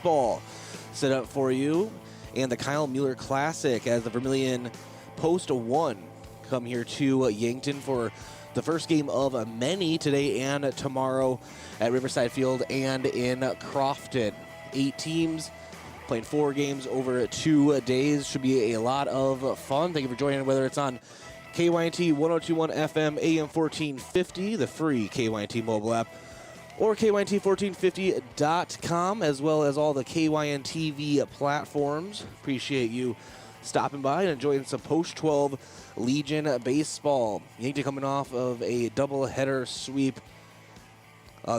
baseball set up for you, and the Kyle Mueller Classic as the Vermillion Post1 come here to Yankton for the first game of many today and tomorrow at Riverside Field and in Crofton. 8 teams playing 4 games over 2 days. Should be a lot of fun. Thank you for joining, whether it's on KYNT 1021 FM AM 1450, the free KYNT mobile app, or KYNT1450.com, as well as all the KYN TV platforms. Appreciate you stopping by and enjoying some Post-12 Legion baseball. Yankton coming off of a doubleheader sweep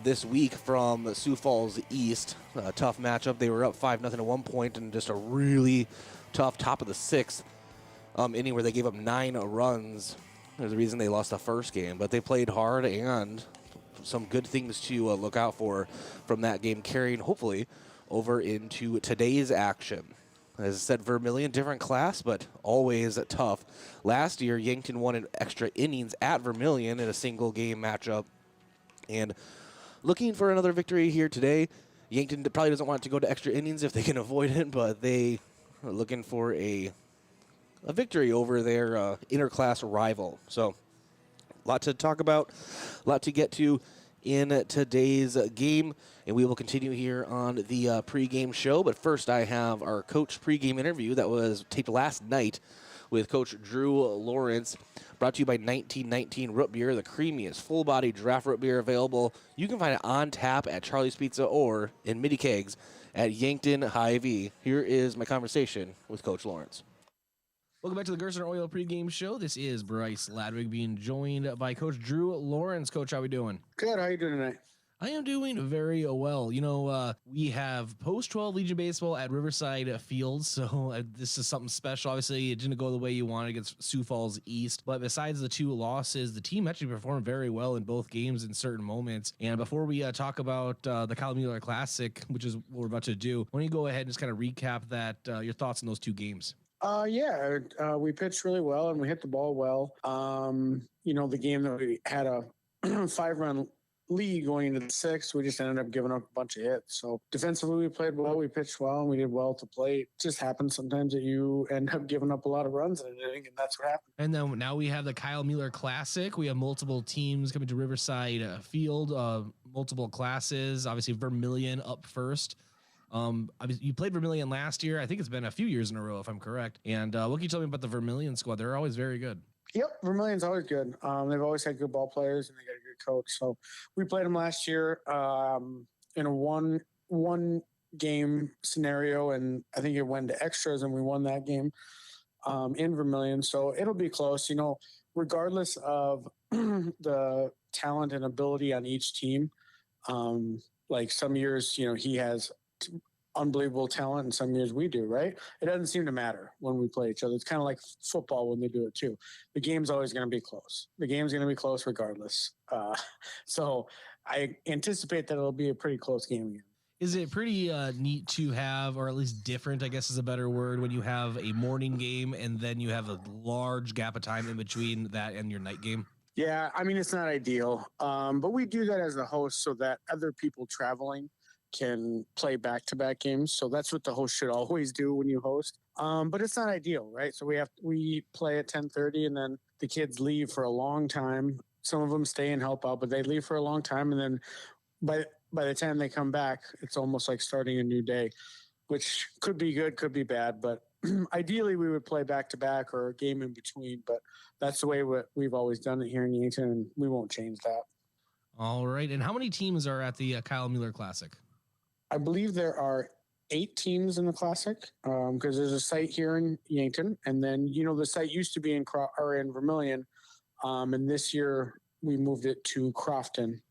this week from Sioux Falls East. A tough matchup. They were up 5-0 at one point, and just a really tough top of the 6th inning where they gave up 9 runs. There's the reason they lost the first game, but they played hard, and some good things to look out for from that game, carrying hopefully over into today's action. As I said, Vermillion, different class, but always tough. Last year, Yankton won in extra innings at Vermillion in a single game matchup, and looking for another victory here today. Yankton probably doesn't want it to go to extra innings if they can avoid it, but they are looking for a victory over their interclass rival. So a lot to talk about, a lot to get to in today's game, and we will continue here on the pregame show. But first, I have our coach pregame interview that was taped last night with Coach Drew Lawrence, brought to you by 1919 Root Beer, the creamiest full-body draft root beer available. You can find it on tap at Charlie's Pizza or in mini kegs at Yankton Hy-Vee. Here is my conversation with Coach Lawrence. Welcome back to the Gerson Oil pregame show. This is Bryce Ladwig being joined by Coach Drew Lawrence. Coach, how are we doing? Good. How are you doing tonight? I am doing very well. You know, we have Post-12 Legion Baseball at Riverside Field, so this is something special. Obviously, it didn't go the way you wanted against Sioux Falls East, but besides the 2 losses, the team actually performed very well in both games in certain moments. And before we talk about the Kyle Mueller Classic, which is what we're about to do, why don't you go ahead and just kind of recap that, your thoughts on those 2 games? We pitched really well and we hit the ball well. You know, the game that we had a 5-run lead going into the 6th, we just ended up giving up a bunch of hits. So defensively, we played well, we pitched well, and we did well to play. It just happens sometimes that you end up giving up a lot of runs in an inning, and that's what happened. And then now we have the Kyle Mueller Classic. We have multiple teams coming to Riverside Field, multiple classes. Obviously, Vermillion up first. You played Vermillion last year. I think it's been a few years in a row, if I'm correct. And what can you tell me about the Vermillion squad? They're always very good. Yep, Vermillion's always good. They've always had good ball players, and they got a good coach. So we played them last year in a one game scenario, and I think it went to extras, and we won that game in Vermillion. So it'll be close. You know, regardless of the talent and ability on each team, like some years, you know, he has unbelievable talent, and some years we do, right? It doesn't seem to matter when we play each other. It's kind of like football when they do it too. The game's always going to be close. The game's going to be close regardless. So I anticipate that it'll be a pretty close game again. Is it pretty neat to have, or at least different, I guess is a better word, when you have a morning game and then you have a large gap of time in between that and your night game? Yeah, I mean, it's not ideal, but we do that as the host so that other people traveling can play back-to-back games. So that's what the host should always do when you host. But it's not ideal, right? So we play at 10:30, and then the kids leave for a long time. Some of them stay and help out, but they leave for a long time. And then by the time they come back, it's almost like starting a new day, which could be good, could be bad. But ideally, we would play back-to-back or a game in between. But that's the way we've always done it here in Yankton, and we won't change that. All right. And how many teams are at the Kyle Mueller Classic? I believe there are 8 teams in the Classic because there's a site here in Yankton, and then the site used to be in Vermillion, and this year we moved it to Crofton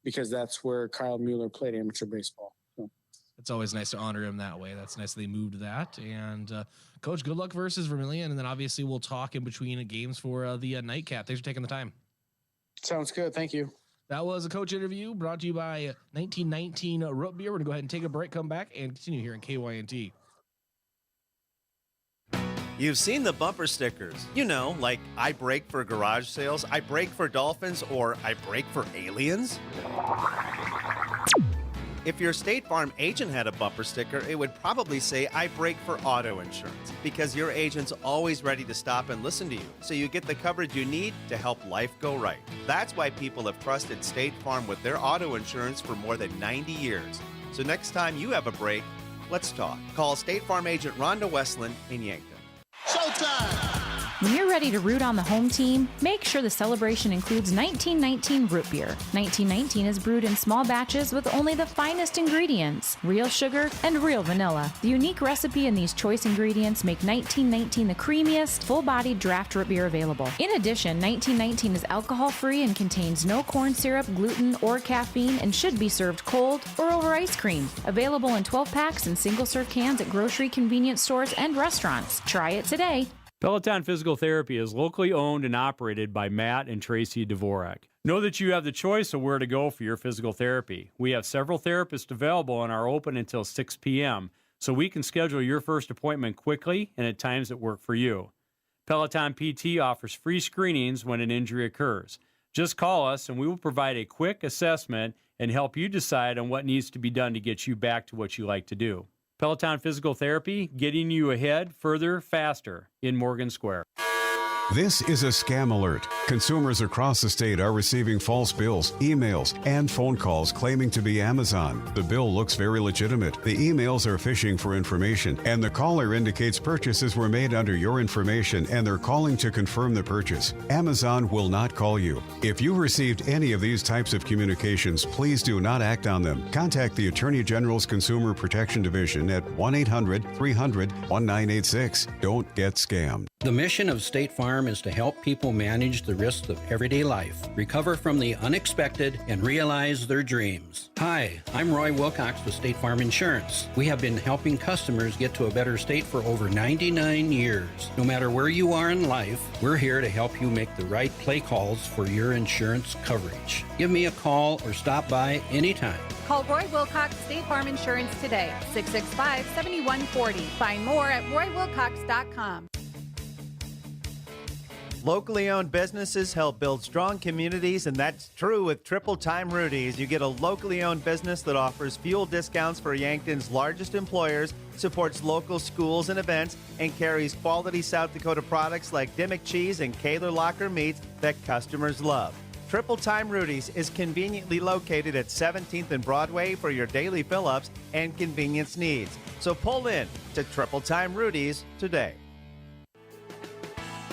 because that's where Kyle Mueller played amateur baseball. So. It's always nice to honor him that way. That's nice that they moved that. And Coach, good luck versus Vermillion, and then obviously we'll talk in between games for the nightcap. Thanks for taking the time. Sounds good. Thank you. That was a coach interview brought to you by 1919 Root Beer. We're going to go ahead and take a break, come back, and continue here in KYNT. You've seen the bumper stickers. You know, like I brake for garage sales, I brake for dolphins, or I brake for aliens. If your State Farm agent had a bumper sticker, it would probably say, I break for auto insurance, because your agent's always ready to stop and listen to you, so you get the coverage you need to help life go right. That's why people have trusted State Farm with their auto insurance for more than 90 years. So next time you have a break, let's talk. Call State Farm agent Rhonda Westland in Yankton. Showtime! When you're ready to root on the home team, make sure the celebration includes 1919 root beer. 1919 is brewed in small batches with only the finest ingredients, real sugar and real vanilla. The unique recipe and these choice ingredients make 1919 the creamiest, full-bodied draft root beer available. In addition, 1919 is alcohol-free and contains no corn syrup, gluten, or caffeine and should be served cold or over ice cream. Available in 12-packs and single-serve cans at grocery, convenience stores, and restaurants. Try it today. Peloton Physical Therapy is locally owned and operated by Matt and Tracy Dvorak. Know that you have the choice of where to go for your physical therapy. We have several therapists available and are open until 6 p.m., so we can schedule your first appointment quickly and at times that work for you. Peloton PT offers free screenings when an injury occurs. Just call us and we will provide a quick assessment and help you decide on what needs to be done to get you back to what you like to do. Peloton Physical Therapy, getting you ahead, further, faster in Morgan Square. This is a scam alert. Consumers across the state are receiving false bills, emails, and phone calls claiming to be Amazon. The bill looks very legitimate. The emails are phishing for information, and the caller indicates purchases were made under your information and they're calling to confirm the purchase. Amazon will not call you. If you received any of these types of communications, please do not act on them. Contact the Attorney General's Consumer Protection Division at 1-800-300-1986. Don't get scammed. The mission of State Farm is to help people manage the risks of everyday life, recover from the unexpected, and realize their dreams. Hi, I'm Roy Wilcox with State Farm Insurance. We have been helping customers get to a better state for over 99 years. No matter where you are in life, we're here to help you make the right play calls for your insurance coverage. Give me a call or stop by anytime. Call Roy Wilcox State Farm Insurance today, 665-7140. Find more at roywilcox.com. Locally owned businesses help build strong communities, and that's true with Triple Time Rudy's. You get a locally owned business that offers fuel discounts for Yankton's largest employers, supports local schools and events, and carries quality South Dakota products like Dimmock cheese and Kaler Locker meats that customers love. Triple Time Rudy's is conveniently located at 17th and Broadway for your daily fill-ups and convenience needs. So pull in to Triple Time Rudy's today.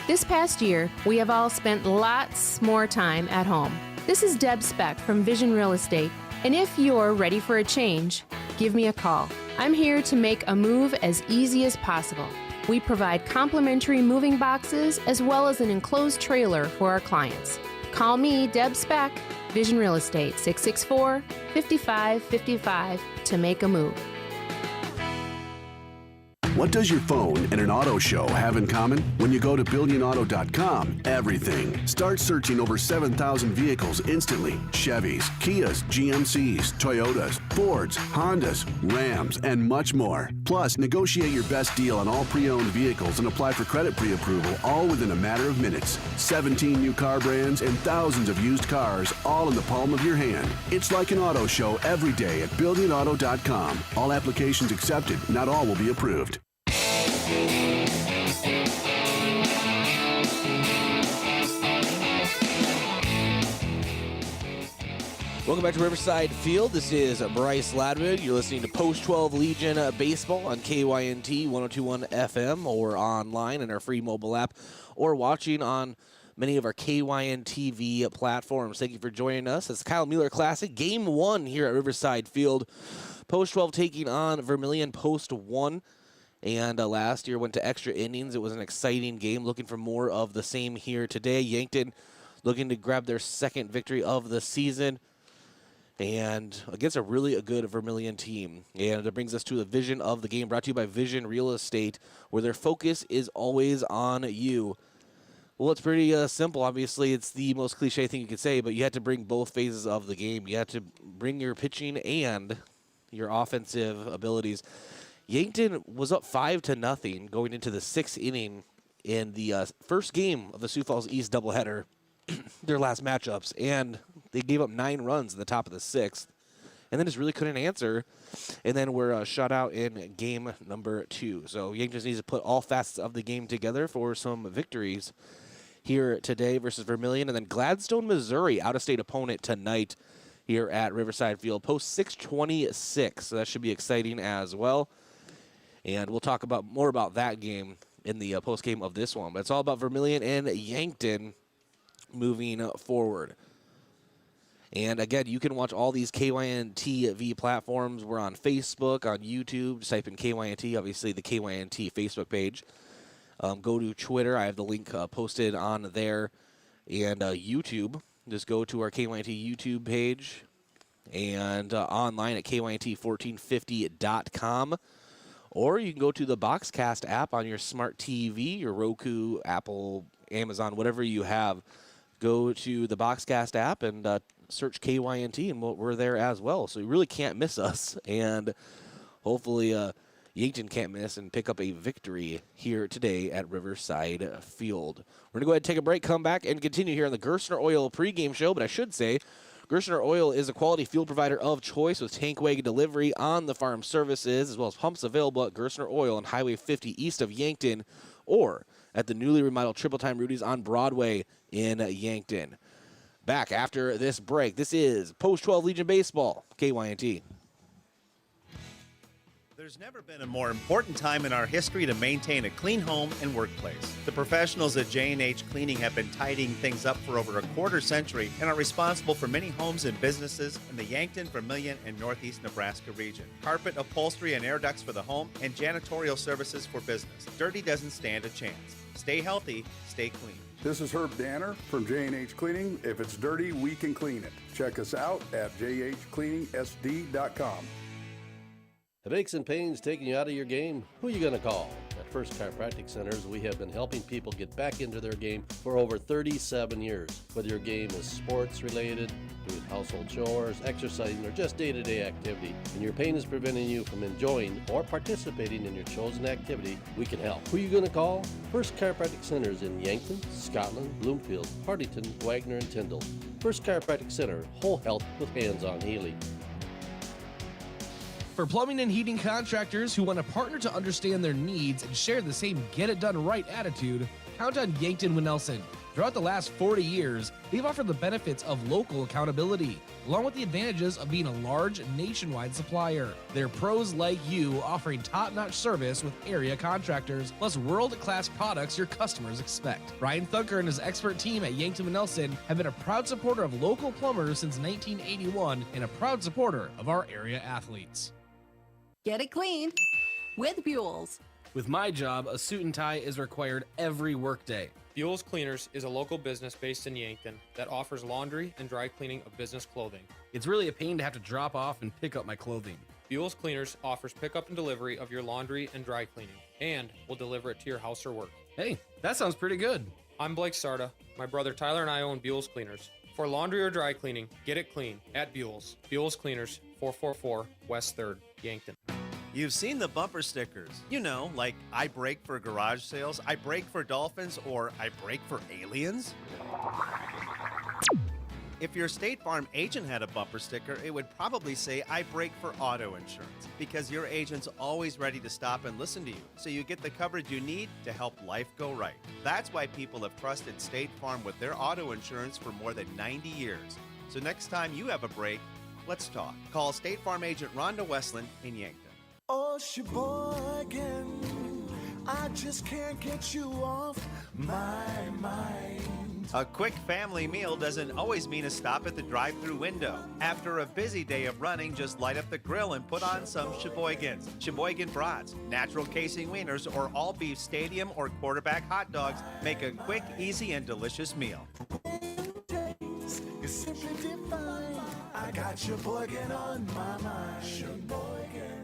This past year, we have all spent lots more time at home. This is Deb Speck from Vision Real Estate, and if you're ready for a change, give me a call. I'm here to make a move as easy as possible. We provide complimentary moving boxes as well as an enclosed trailer for our clients. Call me, Deb Speck, Vision Real Estate, 664-5555 to make a move. What does your phone and an auto show have in common? When you go to BillionAuto.com, everything. Start searching over 7,000 vehicles instantly. Chevys, Kias, GMCs, Toyotas, Fords, Hondas, Rams, and much more. Plus, negotiate your best deal on all pre-owned vehicles and apply for credit pre-approval, all within a matter of minutes. 17 new car brands and thousands of used cars, all in the palm of your hand. It's like an auto show every day at BillionAuto.com. All applications accepted. Not all will be approved. Welcome back to Riverside Field. This is Bryce Ladwig. You're listening to Post-12 Legion Baseball on KYNT 102.1 FM or online in our free mobile app or watching on many of our KYN TV platforms. Thank you for joining us. It's the Kyle Mueller Classic, Game 1 here at Riverside Field. Post-12 taking on Vermillion Post-1. And last year went to extra innings. It was an exciting game. Looking for more of the same here today. Yankton looking to grab their second victory of the season. And against a really good Vermillion team. And it brings us to the vision of the game, brought to you by Vision Real Estate, where their focus is always on you. Well, it's pretty simple. Obviously, it's the most cliche thing you could say, but you had to bring both phases of the game. You had to bring your pitching and your offensive abilities. Yankton was up 5-0 going into the sixth inning in the first game of the Sioux Falls East doubleheader, their last matchups, and they gave up 9 runs in the top of the sixth. and then just really couldn't answer. And then we're shut out in game number 2. So Yankton needs to put all facets of the game together for some victories here today versus Vermillion. And then Gladstone, Missouri, out-of-state opponent tonight here at Riverside Field. Post 626, so that should be exciting as well. And we'll talk more about that game in the post-game of this one. But it's all about Vermillion and Yankton moving forward. And again, you can watch all these KYNT platforms. We're on Facebook, on YouTube. Just type in KYNT, obviously the KYNT Facebook page. Go to Twitter. I have the link posted on there. And YouTube. Just go to our KYNT YouTube page. And online at KYNT1450.com. Or you can go to the Boxcast app on your smart TV, your Roku, Apple, Amazon, whatever you have. Go to the Boxcast app and search KYNT, and we're there as well. So you really can't miss us. And hopefully Yankton can't miss and pick up a victory here today at Riverside Field. We're going to go ahead and take a break, come back, and continue here on the Gerstner Oil pregame show. But I should say, Gerstner Oil is a quality fuel provider of choice with tank wagon delivery on the farm services, as well as pumps available at Gerstner Oil on Highway 50 east of Yankton, or at the newly remodeled Triple Time Rudy's on Broadway in Yankton. Back after this break, this is Post-12 Legion Baseball, KYNT. There's never been a more important time in our history to maintain a clean home and workplace. The professionals at J&H Cleaning have been tidying things up for over a quarter century and are responsible for many homes and businesses in the Yankton, Vermillion, and Northeast Nebraska region. Carpet, upholstery, and air ducts for the home, and janitorial services for business. Dirty doesn't stand a chance. Stay healthy, stay clean. This is Herb Danner from J&H Cleaning. If it's dirty, we can clean it. Check us out at jhcleaningsd.com. Have aches and pains taking you out of your game? Who are you going to call? At First Chiropractic Centers, we have been helping people get back into their game for over 37 years. Whether your game is sports related, doing household chores, exercising, or just day-to-day activity, and your pain is preventing you from enjoying or participating in your chosen activity, we can help. Who are you going to call? First Chiropractic Centers in Yankton, Scotland, Bloomfield, Hartington, Wagner, and Tyndall. First Chiropractic Center, whole health with hands-on healing. For plumbing and heating contractors who want a partner to understand their needs and share the same get-it-done-right attitude, count on Yankton Winnelson. Throughout the last 40 years, they've offered the benefits of local accountability, along with the advantages of being a large nationwide supplier. They're pros like you, offering top-notch service with area contractors, plus world-class products your customers expect. Brian Thunker and his expert team at Yankton Winnelson have been a proud supporter of local plumbers since 1981 and a proud supporter of our area athletes. Get it clean with Buell's. With my job, a suit and tie is required every workday. Buell's Cleaners is a local business based in Yankton that offers laundry and dry cleaning of business clothing. It's really a pain to have to drop off and pick up my clothing. Buell's Cleaners offers pickup and delivery of your laundry and dry cleaning, and will deliver it to your house or work. Hey, that sounds pretty good. I'm Blake Sarda. My brother Tyler and I own Buell's Cleaners. For laundry or dry cleaning, get it clean at Buell's. Buell's Cleaners, 444 West 3rd, Yankton. You've seen the bumper stickers. You know, like I brake for garage sales, I brake for dolphins, or I brake for aliens. If your State Farm agent had a bumper sticker, it would probably say, I brake for auto insurance, because your agent's always ready to stop and listen to you, so you get the coverage you need to help life go right. That's why people have trusted State Farm with their auto insurance for more than 90 years. So next time you have a break, let's talk. Call State Farm agent Rhonda Westland in Yankton. Oh, Sheboygan, I just can't get you off my mind. A quick family meal doesn't always mean a stop at the drive-thru window. After a busy day of running, just light up the grill and put on some Sheboygans. Sheboygan brats, natural casing wieners, or all-beef stadium or quarterback hot dogs make a quick, easy, and delicious meal. It's simply divine. I got Sheboygan on my mind. Sheboygan.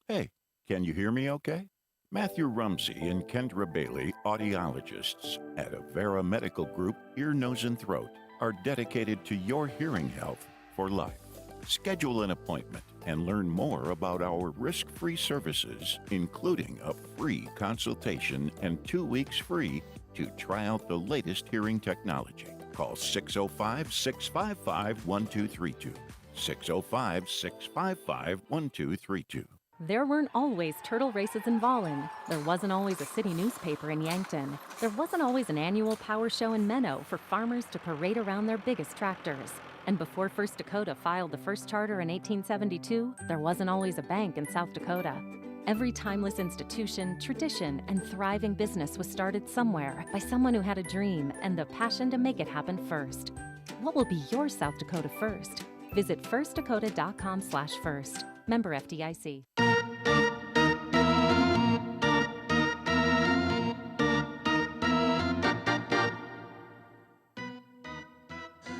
Hey, can you hear me okay? Matthew Rumsey and Kendra Bailey, audiologists at Avera Medical Group, Ear, Nose, and Throat, are dedicated to your hearing health for life. Schedule an appointment and learn more about our risk-free services, including a free consultation and 2 weeks free to try out the latest hearing technology. Call 605-655-1232. 605 655 1232. There weren't always turtle races in Vollen. There wasn't always a city newspaper in Yankton. There wasn't always an annual power show in Menno for farmers to parade around their biggest tractors. And before First Dakota filed the first charter in 1872, there wasn't always a bank in South Dakota. Every timeless institution, tradition, and thriving business was started somewhere by someone who had a dream and the passion to make it happen first. What will be your South Dakota first? Visit firstdakota.com/first. Member FDIC.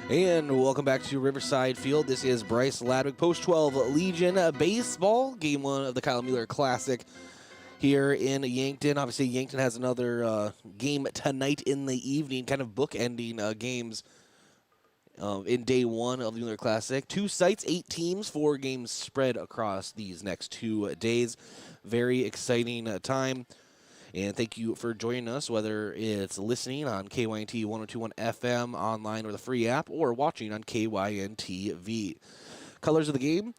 And welcome back to Riverside Field. This is Bryce Ladwick, Post-12 Legion Baseball, Game 1 of the Kyle Mueller Classic here in Yankton. Obviously, Yankton has another game tonight in the evening, kind of bookending games in Day 1 of the Mueller Classic. 2 sites, 8 teams, 4 games spread across these next 2 days. Very exciting time. And thank you for joining us, whether it's listening on KYNT 102.1 FM, online, or the free app, or watching on KYNT-V. Colors of the game,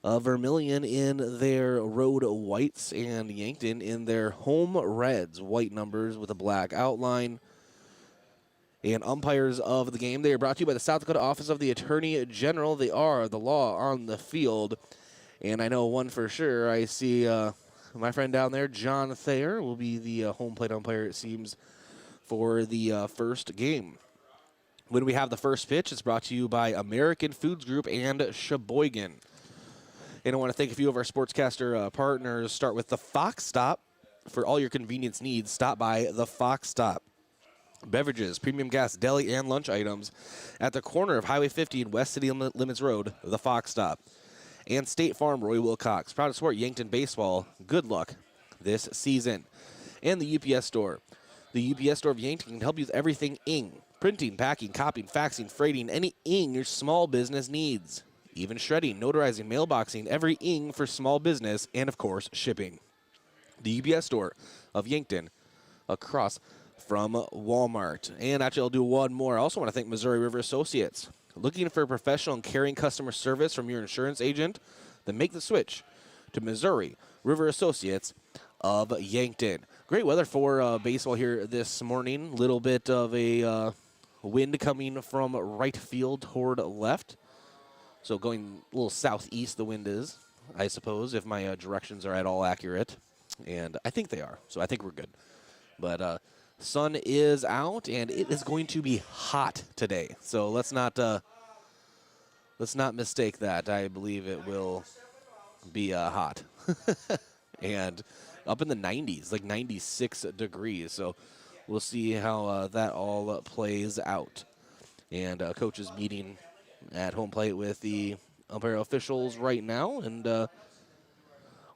Vermillion in their road whites and Yankton in their home reds. White numbers with a black outline. And umpires of the game, they are brought to you by the South Dakota Office of the Attorney General. They are the law on the field. And I know one for sure. I see my friend down there, John Thayer, will be the home plate umpire, it seems, for the first game. When we have the first pitch, it's brought to you by American Foods Group and Sheboygan. And I want to thank a few of our sportscaster partners. Start with the Fox Stop. For all your convenience needs, stop by the Fox Stop. Beverages, premium gas, deli, and lunch items at the corner of Highway 50 and West City Limits Road, the Fox Stop. And State Farm, Roy Wilcox, proud to support Yankton baseball. Good luck this season. And the UPS Store. The UPS Store of Yankton can help you with everything ing. Printing, packing, copying, faxing, freighting, any ing your small business needs. Even shredding, notarizing, mailboxing, every ing for small business, and of course, shipping. The UPS Store of Yankton, across from Walmart. And actually, I'll do one more. I also want to thank Missouri River Associates. Looking for professional and caring customer service from your insurance agent? Then make the switch to Missouri River Associates of Yankton. Great weather for baseball here this morning. Little bit of a wind coming from right field toward left. So going a little southeast the wind is, I suppose, if my directions are at all accurate. And I think they are, so I think we're good. But sun is out, and it is going to be hot today. So let's not mistake that. I believe it will be hot. And up in the 90s, like 96 degrees. So we'll see how that all plays out. And coaches meeting at home plate with the umpire officials right now, and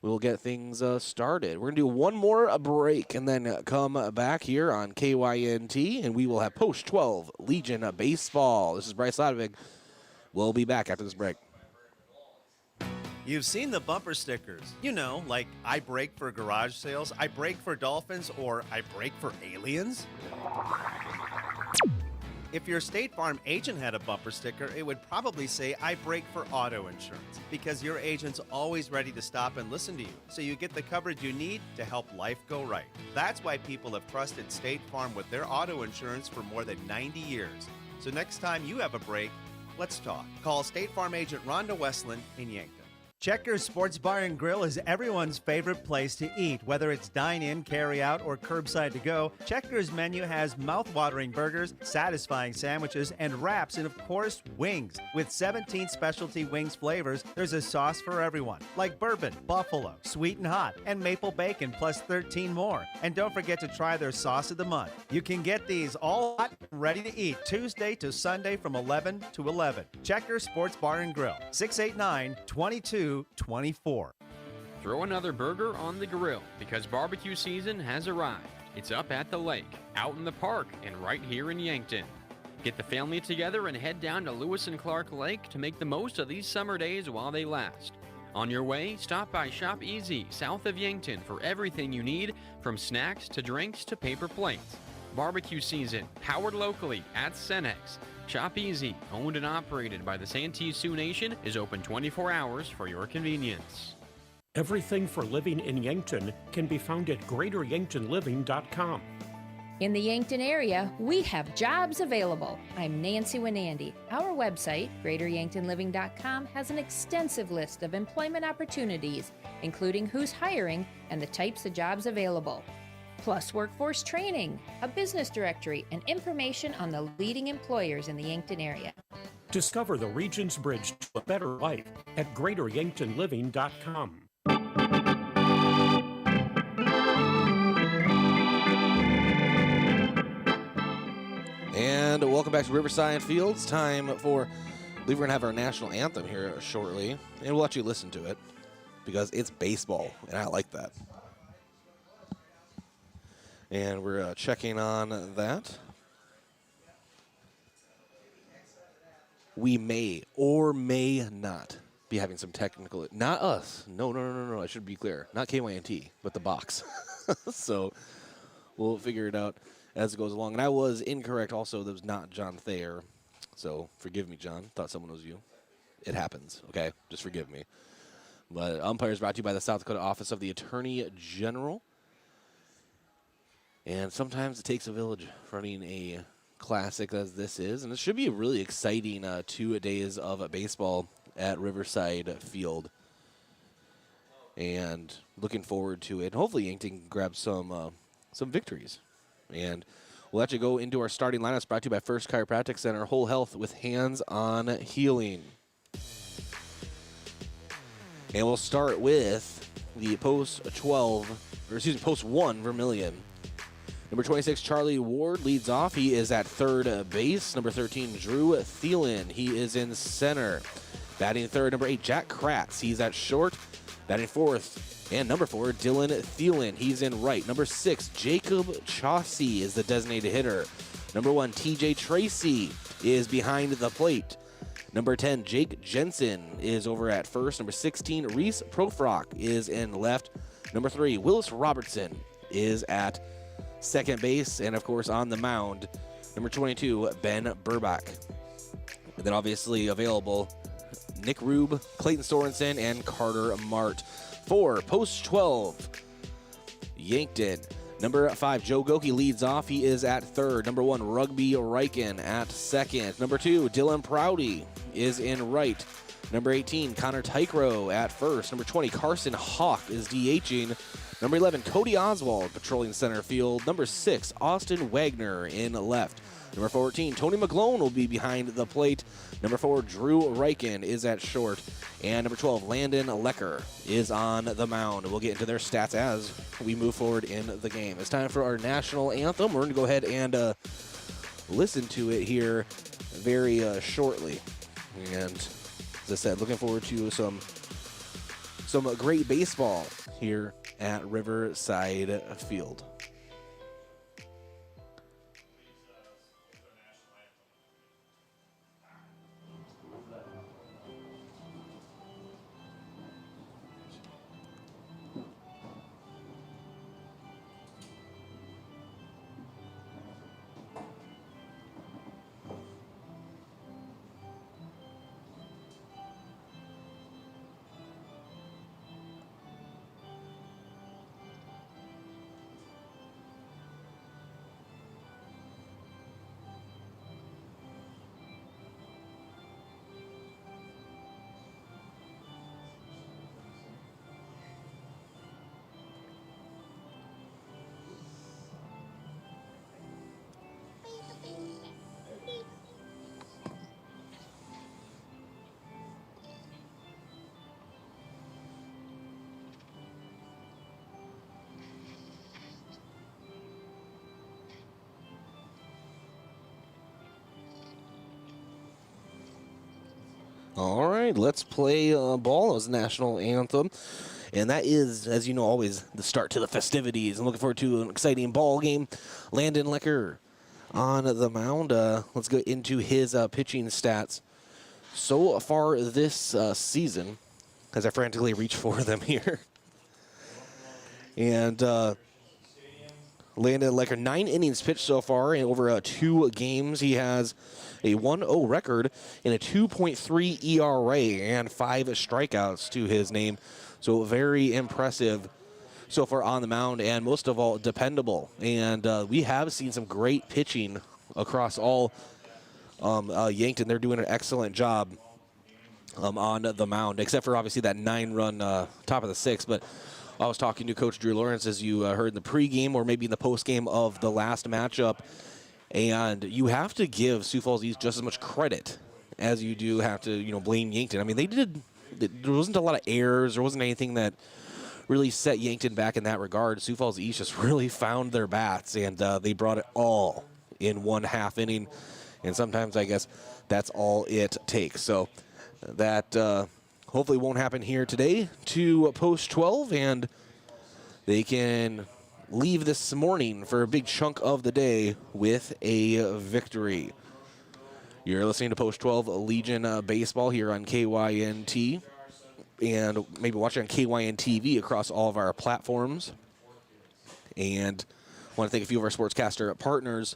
we'll get things started. We're going to do one more break and then come back here on KYNT, and we will have Post-12 Legion Baseball. This is Bryce Ladwick. We'll be back after this break. You've seen the bumper stickers. You know, like I brake for garage sales, I brake for dolphins, or I brake for aliens. If your State Farm agent had a bumper sticker, it would probably say, I brake for auto insurance, because your agent's always ready to stop and listen to you, so you get the coverage you need to help life go right. That's why people have trusted State Farm with their auto insurance for more than 90 years. So next time you have a break, let's talk. Call State Farm agent Rhonda Westland in Yankton. Checkers Sports Bar and Grill is everyone's favorite place to eat. Whether it's dine-in, carry-out, or curbside to go, Checkers menu has mouth-watering burgers, satisfying sandwiches, and wraps, and of course, wings. With 17 specialty wings flavors, there's a sauce for everyone, like bourbon, buffalo, sweet and hot, and maple bacon, plus 13 more. And don't forget to try their sauce of the month. You can get these all hot and ready to eat Tuesday to Sunday from 11 to 11. Checkers Sports Bar and Grill, 689-2224. Throw another burger on the grill because barbecue season has arrived. It's up at the lake, out in the park, and right here in Yankton. Get the family together and head down to Lewis and Clark Lake to make the most of these summer days while they last. On your way, stop by Shop Easy, south of Yankton, for everything you need, from snacks to drinks to paper plates. Barbecue season, powered locally at Cenex. Shop Easy, owned and operated by the Santee Sioux Nation, is open 24 hours for your convenience. Everything for living in Yankton can be found at greateryanktonliving.com. In the Yankton area, we have jobs available. I'm Nancy Winandy. Our website, greateryanktonliving.com, has an extensive list of employment opportunities, including who's hiring and the types of jobs available. Plus workforce training, a business directory, and information on the leading employers in the Yankton area. Discover the region's bridge to a better life at greateryanktonliving.com. And welcome back to Riverside Fields. Time for, I believe we're going to have our national anthem here shortly. And we'll let you listen to it because it's baseball, and I like that. And we're checking on that. We may or may not be having some technical, not us. No. I should be clear. Not KYNT, but the box. So we'll figure it out as it goes along. And I was incorrect also. That was not John Thayer. So forgive me, John. Thought someone was you. It happens, okay? Just forgive me. But umpires brought to you by the South Dakota Office of the Attorney General. And sometimes it takes a village running a classic as this is. And it should be a really exciting 2 days of baseball at Riverside Field. And looking forward to it. Hopefully Yankton can grab some victories. And we'll actually go into our starting lineups brought to you by First Chiropractic Center, Whole Health with Hands-On Healing. And we'll start with the Post1 Vermillion. Number 26, Charlie Ward leads off. He is at third base. Number 13, Drew Thielen. He is in center. Batting third, number 8, Jack Kratz. He's at short. Batting fourth, and number 4, Dylan Thielen. He's in right. Number 6, Jacob Chaucy is the designated hitter. Number 1, TJ Tracy is behind the plate. Number 10, Jake Jensen is over at first. Number 16, Reese Profrock is in left. Number 3, Willis Robertson is at second base. And, of course, on the mound, number 22, Ben Burbach. And then obviously available, Nick Rube, Clayton Sorensen, and Carter Mart. For Post1, Yankton. Number 5, Joe Goki leads off. He is at third. Number 1, Rugby Riken at second. Number 2, Dylan Prouty is in right. Number 18, Connor Tykro at first. Number 20, Carson Hawk is DHing. Number 11, Cody Oswald patrolling center field. Number 6, Austin Wagner in left. Number 14, Tony McGlone will be behind the plate. Number 4, Drew Riken is at short. And number 12, Landon Lecker is on the mound. We'll get into their stats as we move forward in the game. It's time for our national anthem. We're going to go ahead and listen to it here very shortly. And as I said, looking forward to some great baseball here at Riverside Field. All right, let's play ball. That was the national anthem. And that is, as you know, always the start to the festivities. I'm looking forward to an exciting ball game. Landon Lecker on the mound. Let's go into his pitching stats. So far this season, as I frantically reach for them here. And Landon Lecker, 9 innings pitched so far in over 2 games. He has a 1-0 record and a 2.3 ERA and 5 strikeouts to his name. So very impressive so far on the mound, and most of all, dependable. And we have seen some great pitching across all Yankton. They're doing an excellent job on the mound, except for obviously that 9-run top of the 6th. But I was talking to Coach Drew Lawrence, as you heard in the pregame or maybe in the postgame of the last matchup, and you have to give Sioux Falls East just as much credit as you do have to, blame Yankton. I mean, there wasn't a lot of errors. There wasn't anything that really set Yankton back in that regard. Sioux Falls East just really found their bats, and they brought it all in 1/2 inning, and sometimes I guess that's all it takes. So that hopefully won't happen here today to Post 12, and they can leave this morning for a big chunk of the day with a victory. You're listening to Post 12 Legion Baseball here on KYNT, and maybe watching on KYN TV across all of our platforms. And I want to thank a few of our sportscaster partners.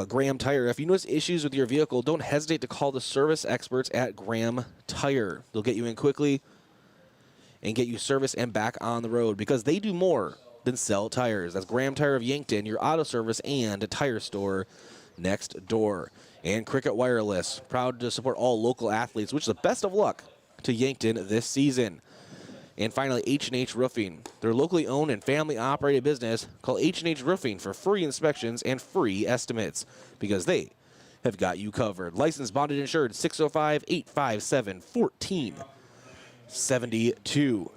Graham Tire. If you notice issues with your vehicle, don't hesitate to call the service experts at Graham Tire. They'll get you in quickly and get you service and back on the road, because they do more than sell tires. That's Graham Tire of Yankton, your auto service and a tire store next door. And Cricket Wireless, proud to support all local athletes, which is the best of luck to Yankton this season. And finally, H&H Roofing. They're locally owned and family-operated business. Call H&H Roofing for free inspections and free estimates, because they have got you covered. Licensed, bonded, insured, 605-857-1472.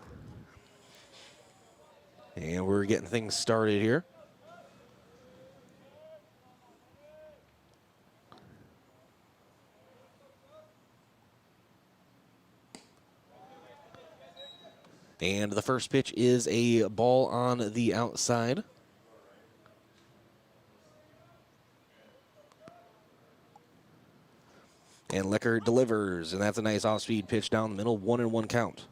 And we're getting things started here. And the first pitch is a ball on the outside. And Lecker delivers, and that's a nice off-speed pitch down the middle, 1-1 count.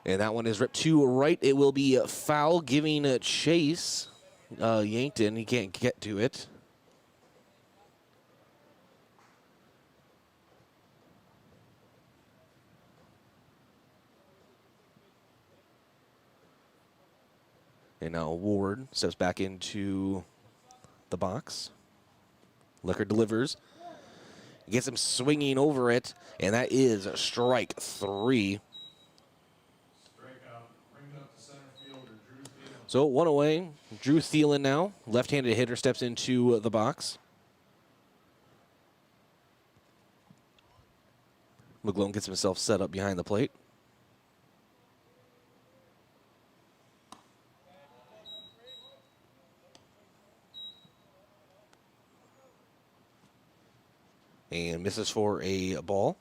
And that one is ripped to right. It will be foul, giving a chase. Yankton, he can't get to it. And now Ward steps back into the box. Lecker delivers. Gets him swinging over it, and that is strike 3. So 1 away. Drew Thielen now. Left-handed hitter steps into the box. McGlone gets himself set up behind the plate. And misses for a ball.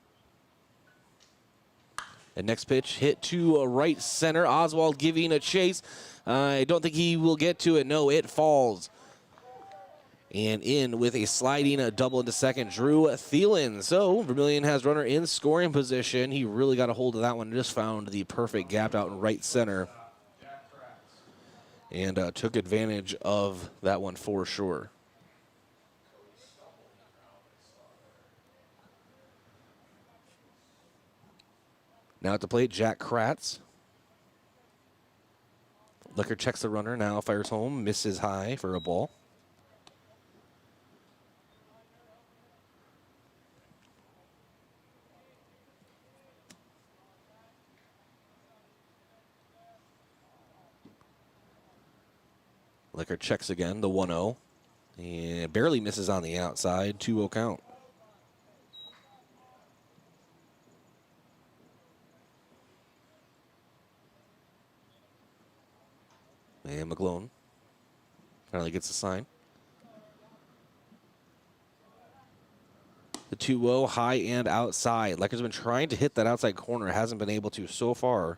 And next pitch hit to right center. Oswald giving a chase. I don't think he will get to it. No, it falls. And in with a sliding double into second, Drew Thielen. So Vermillion has runner in scoring position. He really got a hold of that one. Just found the perfect gap out in right center. And took advantage of that one for sure. Now at the plate, Jack Kratz. Lecker checks the runner, now fires home, misses high for a ball. Lecker checks again, the 1-0. And barely misses on the outside, 2-0 count. And McGlone finally gets a sign. The 2-0 high and outside. Lecker's been trying to hit that outside corner, hasn't been able to so far.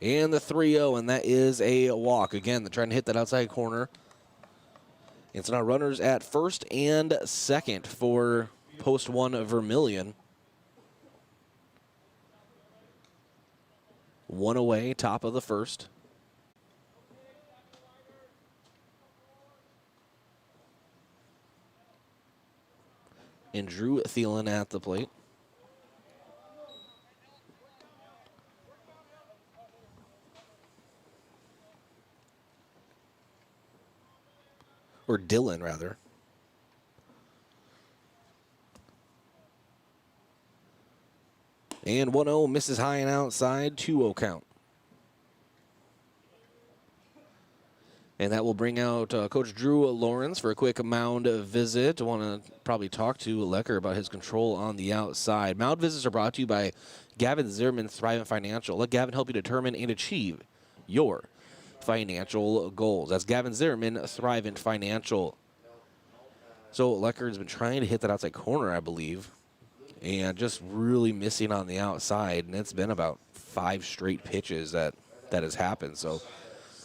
And the 3-0, and that is a walk. Again, they're trying to hit that outside corner. And so now runners at first and second for Post 1 Vermillion. One away, top of the first. And Drew Thielen at the plate. Or Dylan, rather. And 1-0 misses high and outside, 2-0 count. And that will bring out Coach Drew Lawrence for a quick mound visit. I want to probably talk to Lecker about his control on the outside. Mound visits are brought to you by Gavin Zimmerman, Thrivent Financial. Let Gavin help you determine and achieve your financial goals. That's Gavin Zimmerman, Thrivent Financial. So Lecker has been trying to hit that outside corner, I believe, and just really missing on the outside. And it's been about 5 straight pitches that has happened. So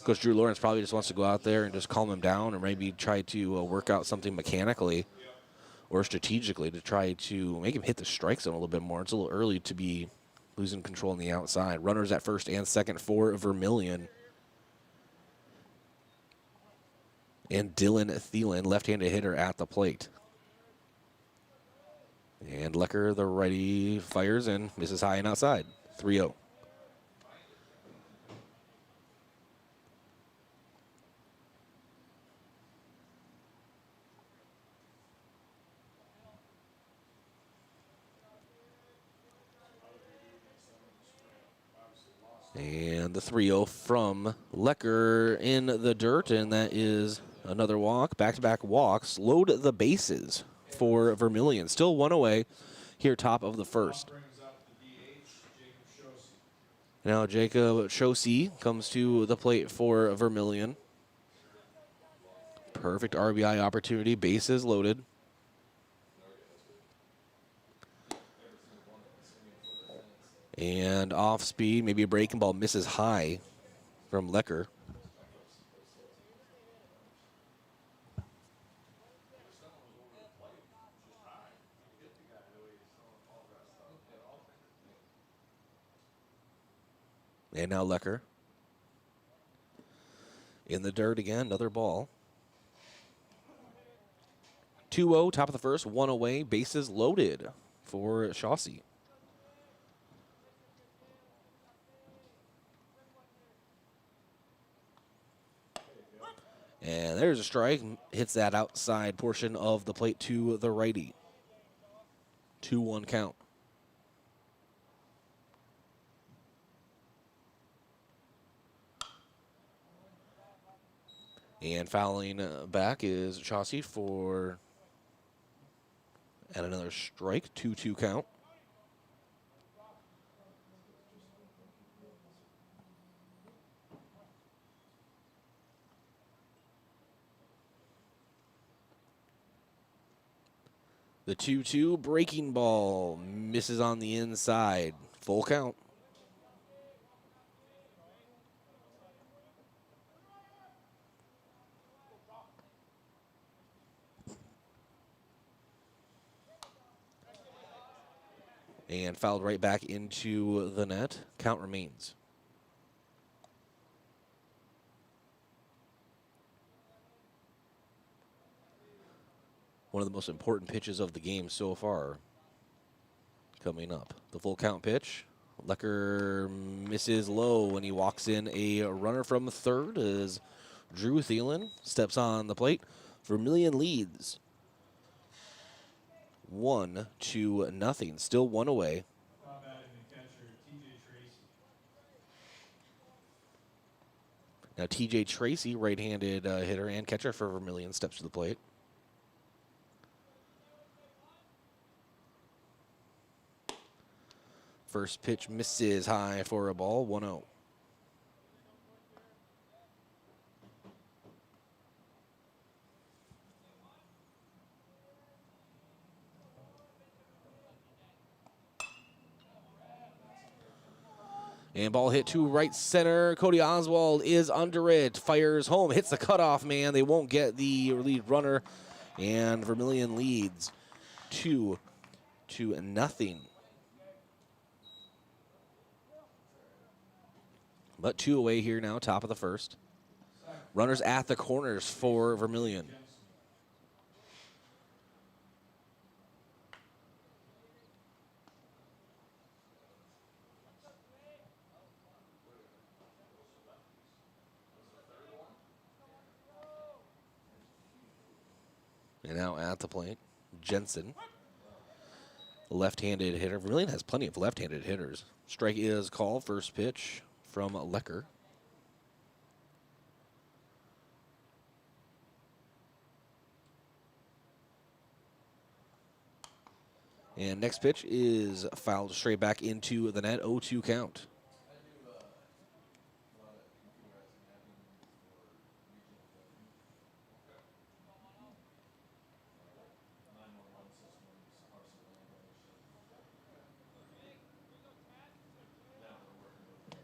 Coach Drew Lawrence probably just wants to go out there and just calm him down, or maybe try to work out something mechanically or strategically to try to make him hit the strike zone a little bit more. It's a little early to be losing control on the outside. Runners at first and second for Vermillion. And Dylan Thielen, left-handed hitter at the plate. And Lecker, the righty, fires and misses high and outside. 3-0. And the 3-0 from Lecker in the dirt, and that is another walk. Back-to-back walks. Load the bases for Vermillion. Still one away here, top of the first. Now Jacob Chosey comes to the plate for Vermillion. Perfect RBI opportunity, bases loaded. And off speed, maybe a breaking ball, misses high from Lecker. And now Lecker. In the dirt again, another ball. 2-0, top of the first, one away, bases loaded for Chaucy. And there's a strike, hits that outside portion of the plate to the righty. 2-1 count. And fouling back is Chaucy for and another strike, 2-2 count. The 2-2 breaking ball misses on the inside. Full count. And fouled right back into the net. Count remains. One of the most important pitches of the game so far coming up. The full count pitch. Lecker misses low when he walks in a runner from third as Drew Thielen steps on the plate. Vermillion leads 1-0. Still one away. Now TJ Tracy, right-handed hitter and catcher for Vermillion, steps to the plate. First pitch misses high for a ball, 1-0. And ball hit to right center. Cody Oswald is under it. Fires home. Hits the cutoff man. They won't get the lead runner. And Vermillion leads 2-0. But 2 away here now, top of the first. Runners at the corners for Vermillion. And now at the plate, Jensen. Left-handed hitter. Vermillion has plenty of left-handed hitters. Strike is called. First pitch from Lecker. And next pitch is fouled straight back into the net. 0-2 count.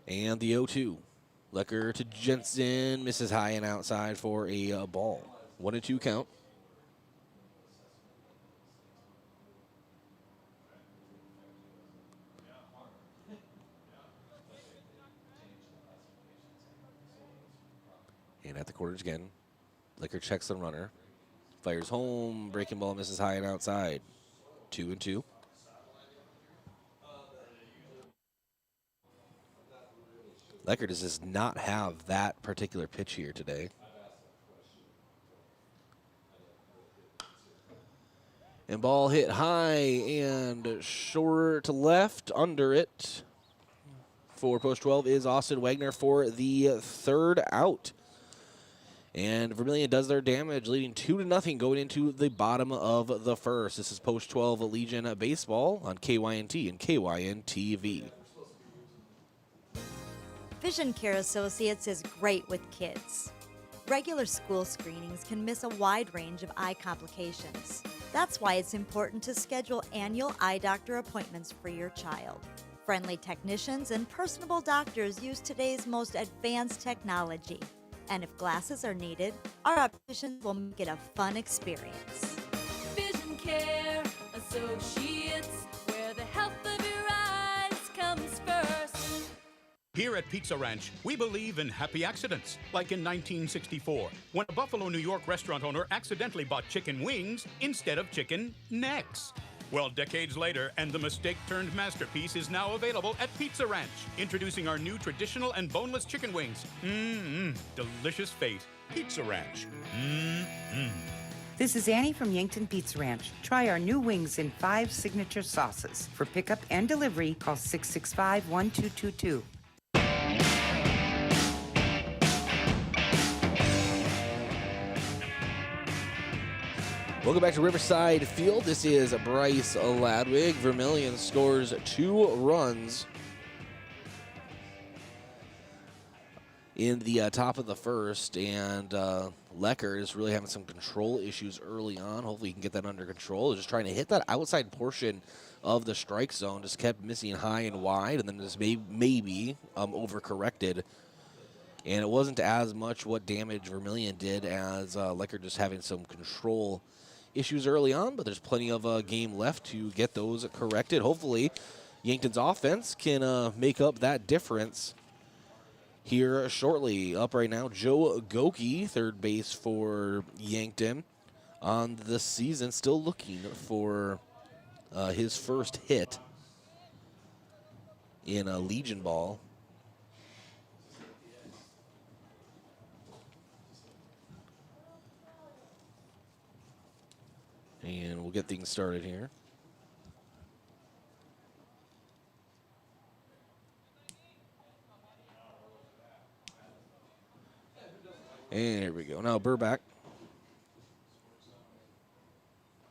And the 0-2. Lecker to Jensen. Misses high and outside for a ball. 1-2 count. And at the quarters again. Lecker checks the runner. Fires home. Breaking ball misses high and outside. 2-2. Lecker does not have that particular pitch here today. And ball hit high and short to left. Under it for Post 12 is Austin Wagner for the third out. And Vermillion does their damage, leading 2-0 going into the bottom of the first. This is Post 12 Legion Baseball on KYNT and KYN-TV. Vision Care Associates is great with kids. Regular school screenings can miss a wide range of eye complications. That's why it's important to schedule annual eye doctor appointments for your child. Friendly technicians and personable doctors use today's most advanced technology. And if glasses are needed, our opticians will make it a fun experience. Vision Care Associates, where the health of your eyes comes first. Here at Pizza Ranch, we believe in happy accidents, like in 1964, when a Buffalo, New York restaurant owner accidentally bought chicken wings instead of chicken necks. Well, decades later, and the mistake-turned masterpiece is now available at Pizza Ranch, introducing our new traditional and boneless chicken wings. Delicious fate. Pizza Ranch. This is Annie from Yankton Pizza Ranch. Try our new wings in 5 signature sauces. For pickup and delivery, call 665-1222. Welcome back to Riverside Field. This is Bryce Ladwig. Vermillion scores 2 runs in the top of the first, and Lecker is really having some control issues early on. Hopefully he can get that under control. Just trying to hit that outside portion of the strike zone. Just kept missing high and wide, and then just maybe overcorrected. And it wasn't as much what damage Vermillion did as Lecker just having some control issues early on, but there's plenty of game left to get those corrected. Hopefully, Yankton's offense can make up that difference here shortly. Up right now, Joe Goki, third base for Yankton on the season, still looking for his first hit in a Legion ball. And we'll get things started here. And here we go. Now Burback.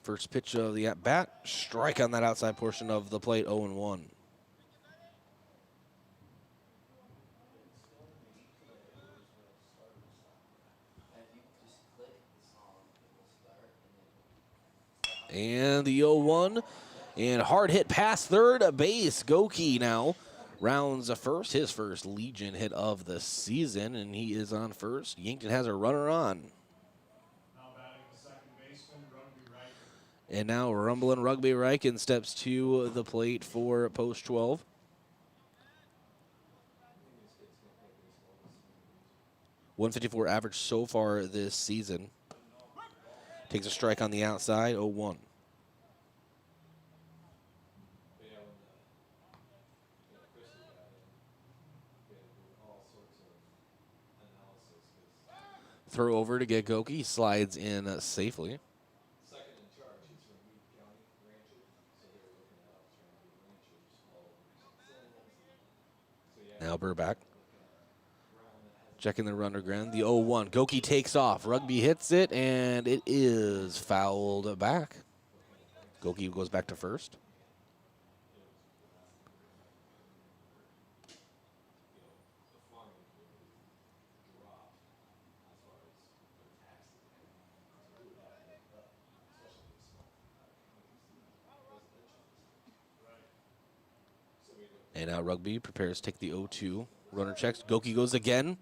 First pitch of the at-bat. Strike on that outside portion of the plate, 0-1. And the 0-1, and hard hit past third base. Goki now rounds first, his first Legion hit of the season, and he is on first. Yankton has a runner on. And now Rumbling Rugby Riken steps to the plate for post 12. .154 average so far this season. Takes a strike on the outside, 0-1. Throw over to get Goki. He slides in safely. Now Burback. Checking the runner ground. The 0-1. Goki takes off. Rugby hits it, and it is fouled back. Goki goes back to first. And now Rugby prepares to take the 0-2. Runner checks. Goki goes again.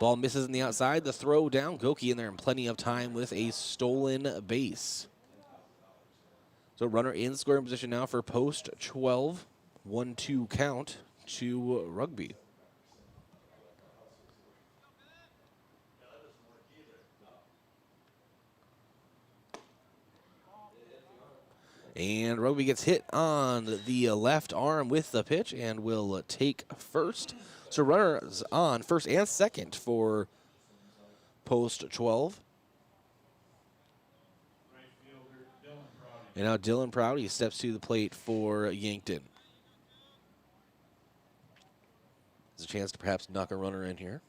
Ball misses on the outside. The throw down. Goki in there in plenty of time with a stolen base. So runner in scoring position now for post 12. 1-2 count to Rugby. And Rugby gets hit on the left arm with the pitch and will take first. So runners on first and second for post 12. And now Dylan Prouty steps to the plate for Yankton. There's a chance to perhaps knock a runner in here.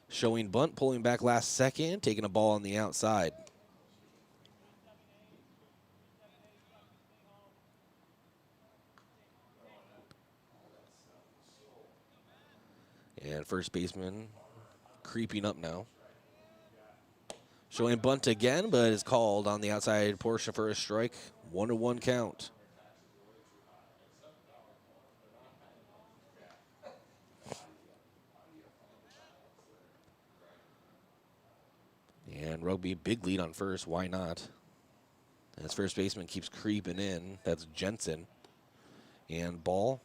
Showing bunt, pulling back last second, taking a ball on the outside. And first baseman creeping up now. Showing bunt again, but is called on the outside portion for a strike. 1-1 count. And Rugby, big lead on first. Why not? And his first baseman keeps creeping in. That's Jensen. And ball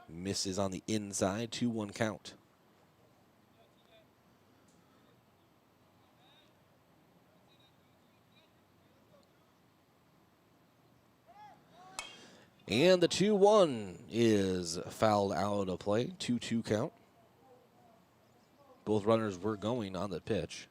misses on the inside. 2-1 count. And the 2-1 is fouled out of play. 2-2 count. Both runners were going on the pitch.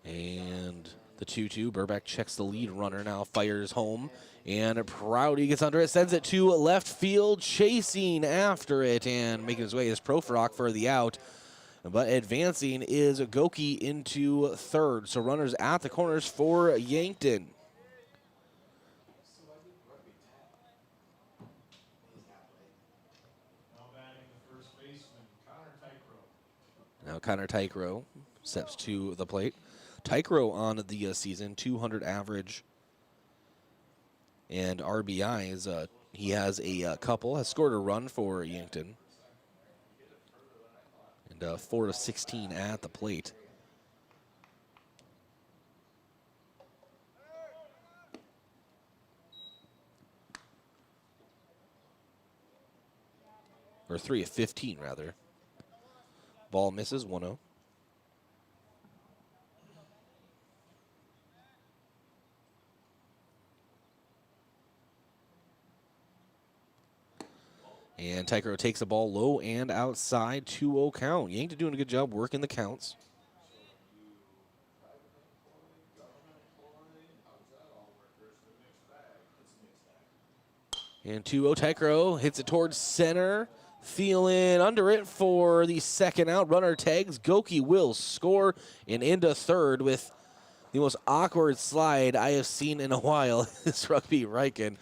And the 2-2, Burback checks the lead runner now, fires home, and Prouty gets under it, sends it to left field, chasing after it, and making his way is Profrock for the out. But advancing is Goki into third. So runners at the corners for Yankton. Now Connor Tykrow steps to the plate. Tykrow on the season, 200 average and RBIs. He has a couple, has scored a run for Yankton. And 4 of 16 at the plate. Or 3 of 15, rather. Ball misses, 1-0. And Tykrow takes the ball low and outside, 2-0 count. Yankton doing a good job working the counts. And 2-0, Tykrow hits it towards center. Feeling under it for the second out. Runner tags. Goki will score and into third with the most awkward slide I have seen in a while. This Rugby Riken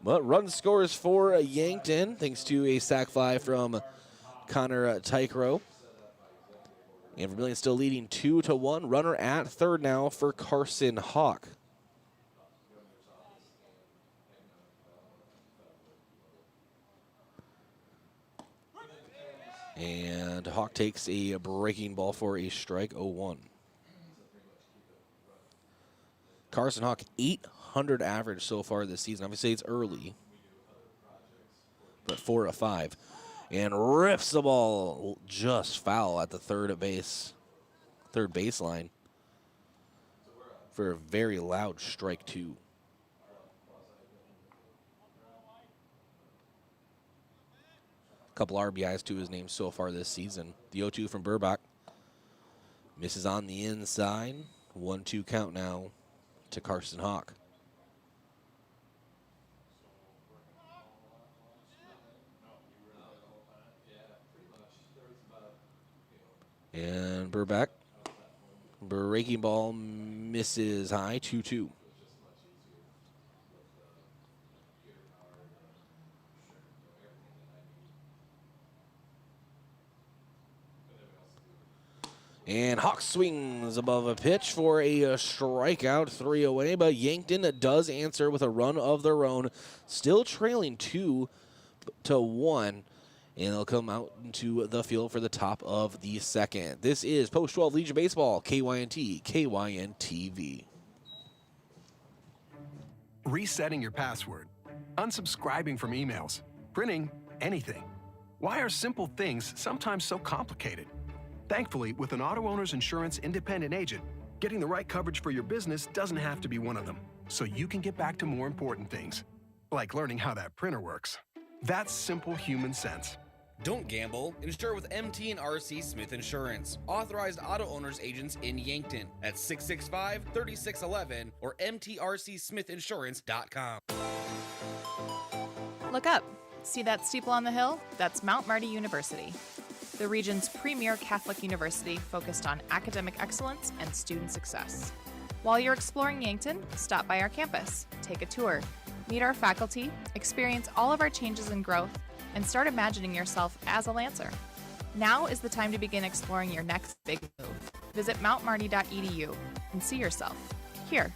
But run scores for Yankton, thanks to a sac fly from Connor Tykro. And Vermillion still leading 2-1. Runner at third now for Carson Hawk. And Hawk takes a breaking ball for a strike, 0-1. Carson Hawk, 800 average so far this season. Obviously, it's early, but 4 of 5. And rips the ball just foul at the third baseline for a very loud strike 2. Couple RBIs to his name so far this season. The 0-2 from Burbach misses on the inside. 1-2 count now to Carson Hawk. And Burbach, breaking ball misses high, 2-2. And Hawk swings above a pitch for a strikeout, 3 away, but Yankton does answer with a run of their own, still trailing 2-1, and they'll come out into the field for the top of the second. This is Post 12 Legion Baseball, KYNT, KYN-TV. Resetting your password, unsubscribing from emails, printing anything. Why are simple things sometimes so complicated? Thankfully, with an auto owner's insurance independent agent, getting the right coverage for your business doesn't have to be one of them, so you can get back to more important things, like learning how that printer works. That's simple human sense. Don't gamble. Insure with MT and RC Smith Insurance. Authorized auto owners agents in Yankton at 665-3611 or mtrcsmithinsurance.com. Look up. See that steeple on the hill? That's Mount Marty University, the region's premier Catholic university focused on academic excellence and student success. While you're exploring Yankton, stop by our campus, take a tour, meet our faculty, experience all of our changes and growth, and start imagining yourself as a Lancer. Now is the time to begin exploring your next big move. Visit mountmarty.edu and see yourself here.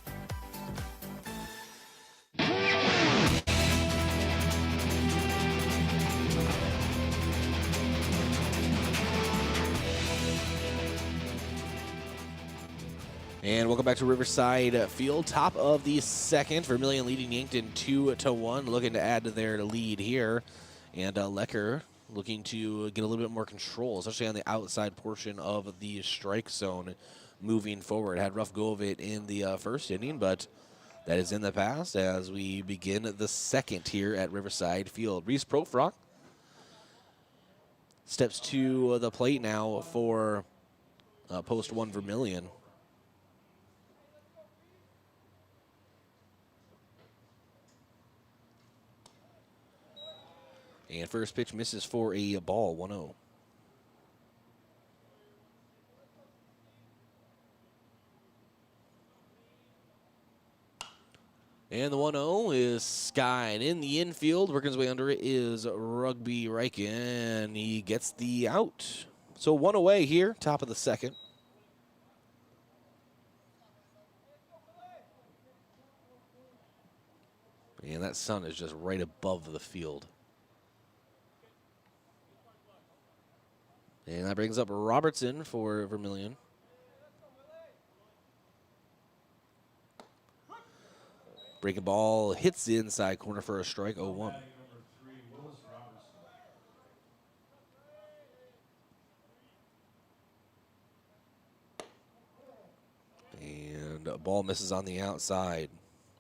And welcome back to Riverside Field, top of the second. Vermillion leading Yankton 2-1, looking to add to their lead here. And Lecker looking to get a little bit more control, especially on the outside portion of the strike zone moving forward. Had rough go of it in the first inning, but that is in the past as we begin the second here at Riverside Field. Reese Profrock steps to the plate now for Post 1 Vermillion. And first pitch misses for a ball, 1-0. And the 1-0 is skied in the infield. Working his way under it is Rugby Reichen. He gets the out. So 1 away here, top of the second. And that sun is just right above the field. And that brings up Robertson for Vermillion. Breaking ball hits the inside corner for a strike, 0-1. And a ball misses on the outside,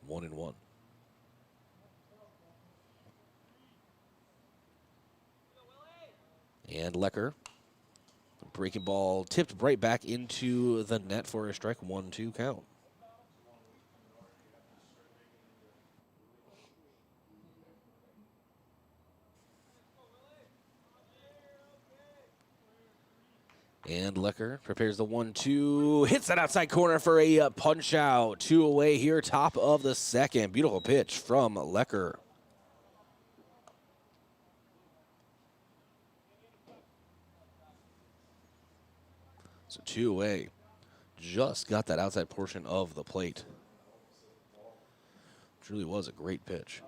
1-1. And Lecker. Breaking ball tipped right back into the net for a strike, 1-2 count. And Lecker prepares the 1-2, hits that outside corner for a punch out. 2 away here, top of the second. Beautiful pitch from Lecker. So 2 away. Just got that outside portion of the plate. Truly was a great pitch.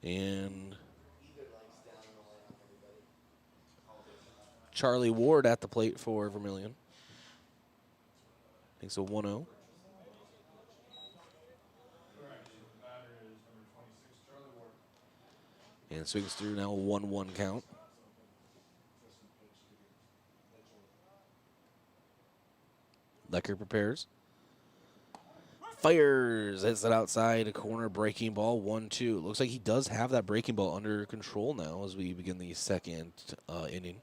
And Charlie Ward at the plate for Vermillion. Takes a 1-0. And swings through now, a 1-1 count. Lecker prepares. Fires. Hits it outside, a corner breaking ball, 1-2. Looks like he does have that breaking ball under control now as we begin the second inning.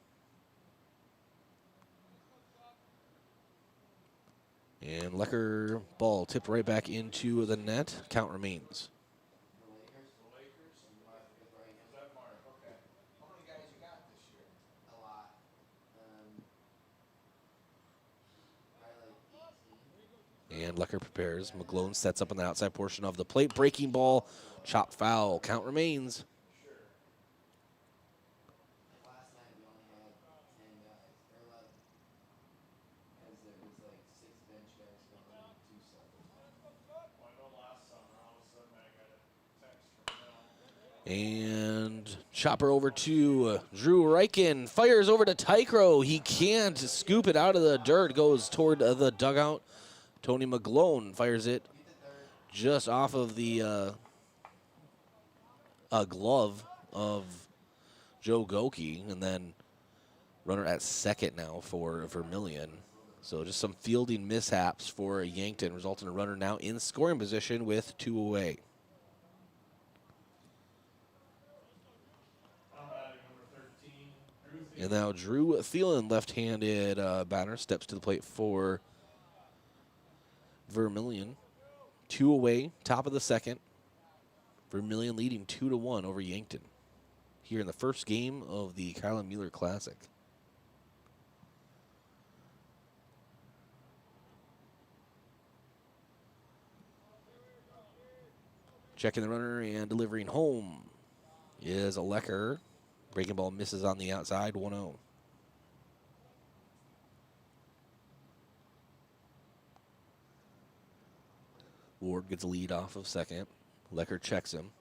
And Lecker ball tipped right back into the net. Count remains. And Lecker prepares. McGlone sets up on the outside portion of the plate. Breaking ball, chop foul. Count remains. And chopper over to Drew Reichen. Fires over to Tycro. He can't scoop it out of the dirt. Goes toward the dugout. Tony McGlone fires it just off of the glove of Joe Goki. And then runner at second now for Vermillion. So just some fielding mishaps for Yankton, resulting in a runner now in scoring position with 2 away. And now Drew Thielen, left-handed batter, steps to the plate for Vermillion. 2 away, top of the second. Vermillion leading 2-1 over Yankton here in the first game of the Kylan Mueller Classic. Checking the runner and delivering home is a Lecker. Breaking ball misses on the outside, 1-0. Ward gets a lead off of second. Lecker checks him.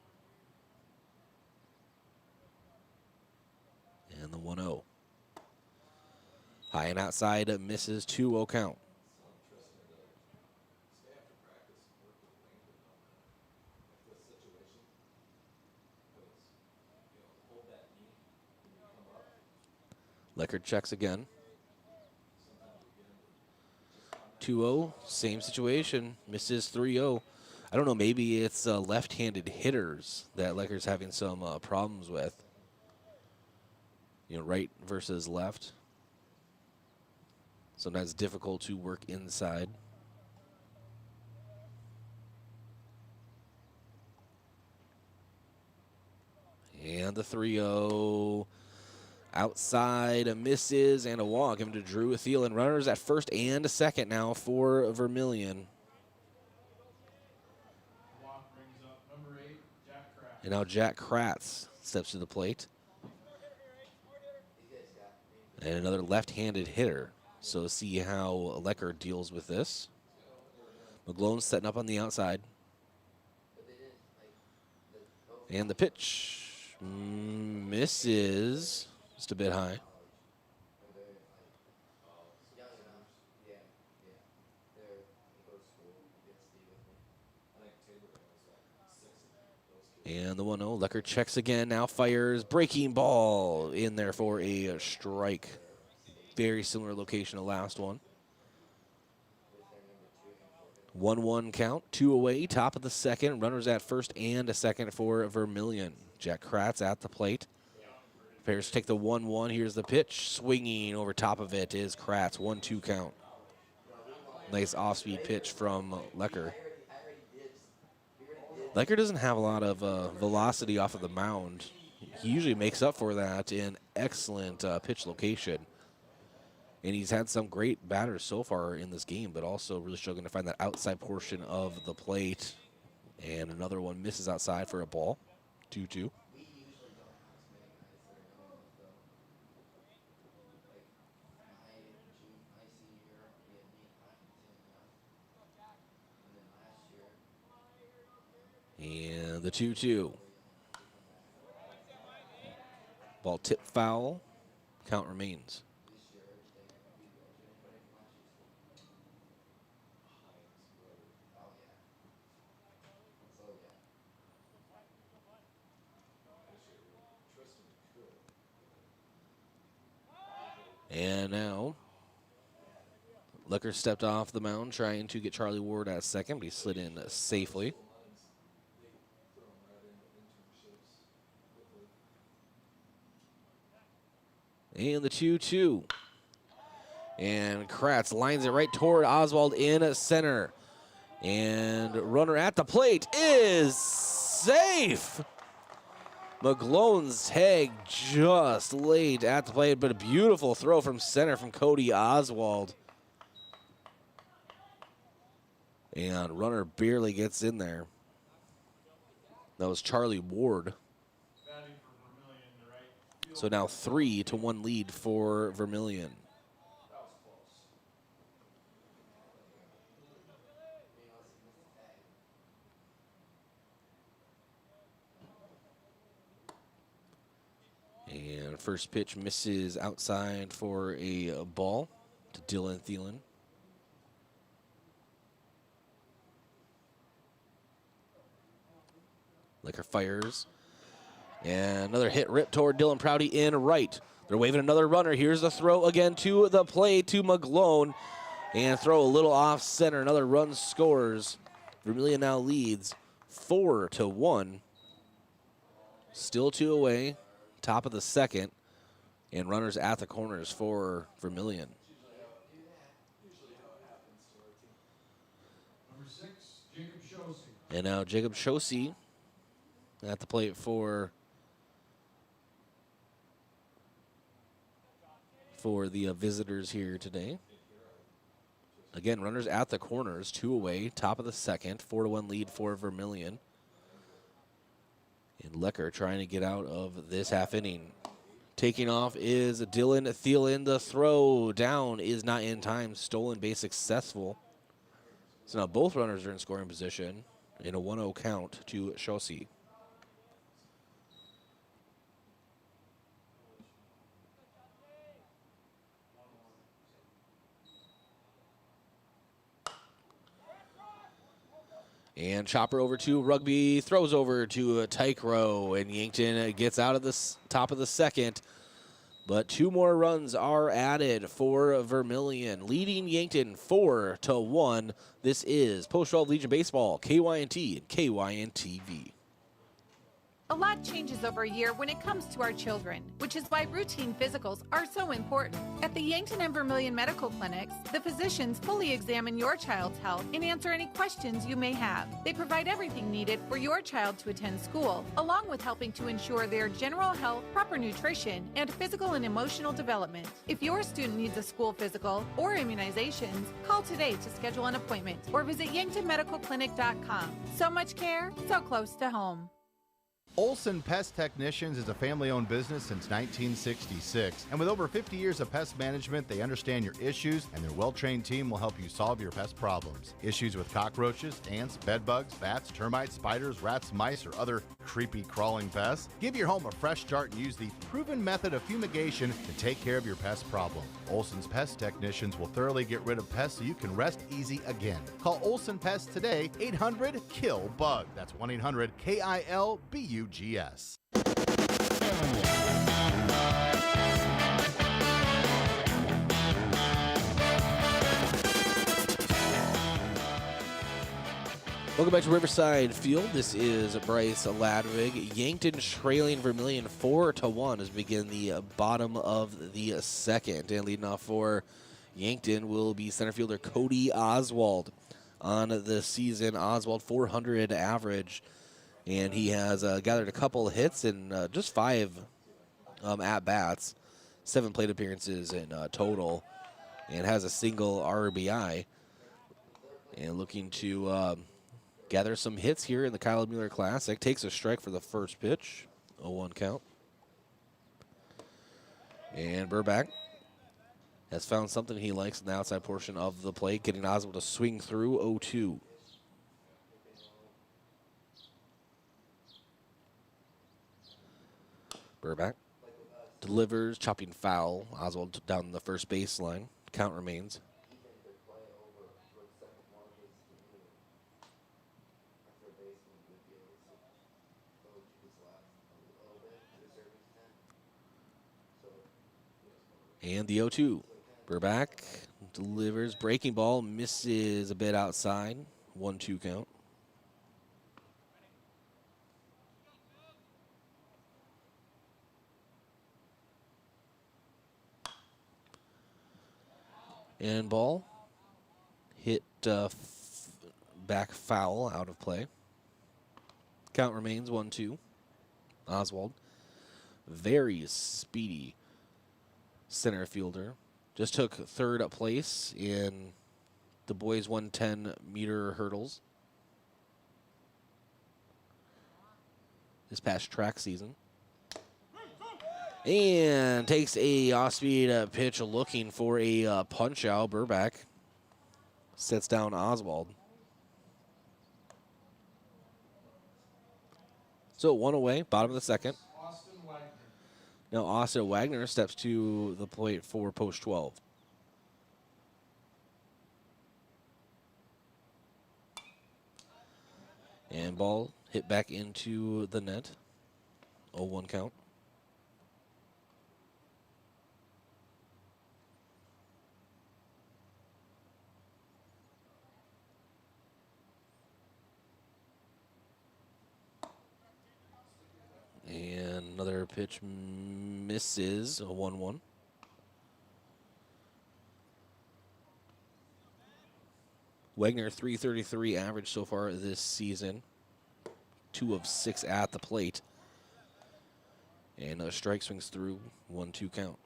And the 1-0. High and outside, misses, 2-0 count. Lecker checks again. 2-0, same situation, misses 3-0. I don't know, maybe it's left-handed hitters that Lecker's having some problems with. You know, right versus left. Sometimes difficult to work inside. And the 3-0. Outside, a misses, and a walk. Given to Drew Thielen. Runners at first and second now for Vermillion. And now Jack Kratz steps to the plate. And another left-handed hitter. So see how Lecker deals with this. McGlone setting up on the outside. And the pitch misses. Just a bit high. And the 1-0. Lecker checks again. Now fires. Breaking ball in there for a strike. Very similar location to last one. 1-1 count. 2 away. Top of the second. Runners at first and a second for Vermillion. Jack Kratz at the plate. Prepares to take the 1-1. Here's the pitch. Swinging over top of it is Kratz. 1-2 count. Nice off-speed pitch from Lecker. Lecker doesn't have a lot of velocity off of the mound. He usually makes up for that in excellent pitch location. And he's had some great batters so far in this game, but also really struggling to find that outside portion of the plate. And another one misses outside for a ball. 2-2. And the 2-2. Ball tip foul. Count remains. And now, Licker stepped off the mound trying to get Charlie Ward at second, but he slid in safely. And the 2-2. And Kratz lines it right toward Oswald in center. And runner at the plate is safe. McGlone's tag just laid at the plate, but a beautiful throw from center from Cody Oswald. And runner barely gets in there. That was Charlie Ward. So now 3-1 lead for Vermillion. And first pitch misses outside for a ball to Dylan Thielen. Licker fires. And another hit rip toward Dylan Prouty in right. They're waving another runner. Here's the throw again to the plate to McGlone. And throw a little off center. Another run scores. Vermillion now leads 4-1. Still 2 away. Top of the second. And runners at the corners for Vermillion. Number 6, Jacob Shosey. And now Jacob Shosey at the plate for the visitors here today. Again, runners at the corners, 2 away, top of the second, 4-1 lead for Vermillion. And Licker trying to get out of this half inning. Taking off is Dylan Thielen. The throw down is not in time. Stolen base successful. So now both runners are in scoring position in a 1-0 count to Shosey. And chopper over to Rugby, throws over to Tykro, and Yankton gets out of the top of the second. But 2 more runs are added for Vermillion, leading Yankton 4-1. This is Post-12 Legion Baseball, KYNT and KYNTV. A lot changes over a year when it comes to our children, which is why routine physicals are so important. At the Yankton and Vermillion Medical Clinics, the physicians fully examine your child's health and answer any questions you may have. They provide everything needed for your child to attend school, along with helping to ensure their general health, proper nutrition, and physical and emotional development. If your student needs a school physical or immunizations, call today to schedule an appointment or visit yanktonmedicalclinic.com. So much care, so close to home. Olson Pest Technicians is a family-owned business since 1966, and with over 50 years of pest management, they understand your issues, and their well-trained team will help you solve your pest problems. Issues with cockroaches, ants, bedbugs, bats, termites, spiders, rats, mice, or other creepy crawling pests? Give your home a fresh start and use the proven method of fumigation to take care of your pest problem. Olson's Pest Technicians will thoroughly get rid of pests so you can rest easy again. Call Olson Pest today, 800-KILL-BUG. That's 1-800-KILBUGS. Welcome back to Riverside Field. This is Bryce Ladwig. Yankton trailing Vermillion 4-1 as we begin the bottom of the second. And leading off for Yankton will be center fielder Cody Oswald. On the season, Oswald 400 average. And he has gathered a couple of hits and just 5 at-bats, 7 plate appearances in total, and has a single RBI. And looking to gathers some hits here in the Kyle Mueller Classic. Takes a strike for the first pitch. 0-1 count. And Burback has found something he likes in the outside portion of the plate, getting Oswald to swing through. 0-2. Burback delivers, chopping foul. Oswald down the first baseline. Count remains. And the 0-2. Burback delivers, breaking ball, misses a bit outside. 1-2 count. And ball hit back foul, out of play. Count remains 1-2. Oswald, very speedy center fielder, just took third place in the boys 110-meter hurdles this past track season. And takes a off-speed pitch looking for a punch-out. Burback sets down Oswald. So 1 away, bottom of the second. Now Austin Wagner steps to the plate for Post 12. And ball hit back into the net. 0-1 count. And another pitch misses. 1-1. Wagner, .333 average so far this season. 2 of 6 at the plate. And a strike swings through. 1-2 count.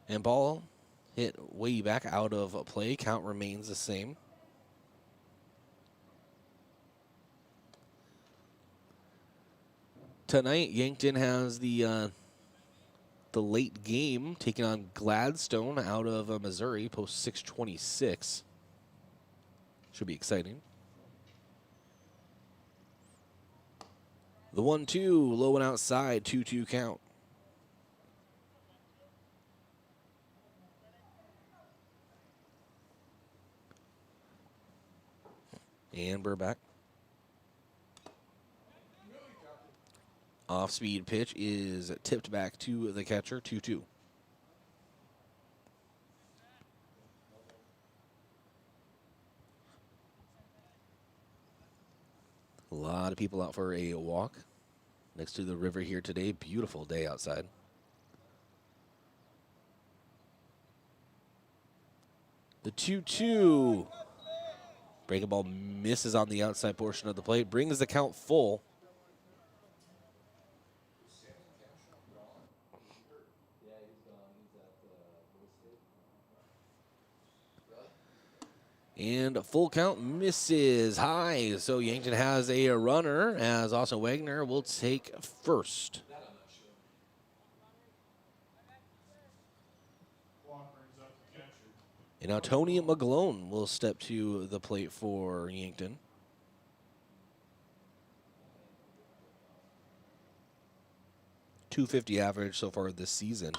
And ball hit way back out of play. Count remains the same. Tonight, Yankton has the late game taking on Gladstone out of Missouri, post 626. Should be exciting. The 1-2, low and outside, 2-2 count. And Burback. Off-speed pitch is tipped back to the catcher, 2-2. A lot of people out for a walk next to the river here today. Beautiful day outside. The 2-2. Breaking ball misses on the outside portion of the plate, brings the count full. And a full count misses high. So Yankton has a runner as Austin Wagner will take first. And now Tony McGlone will step to the plate for Yankton. .250 average so far this season.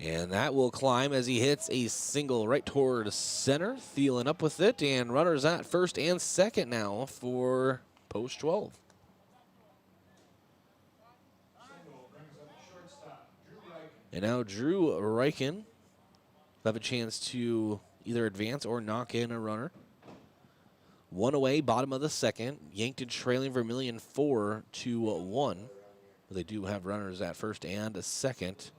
And that will climb as he hits a single right toward center. Thielen up with it, and runners at first and second now for Post 12. And now Drew Reichen will have a chance to either advance or knock in a runner. 1 away, bottom of the second. Yankton trailing Vermillion 4-1. They do have runners at first and a second.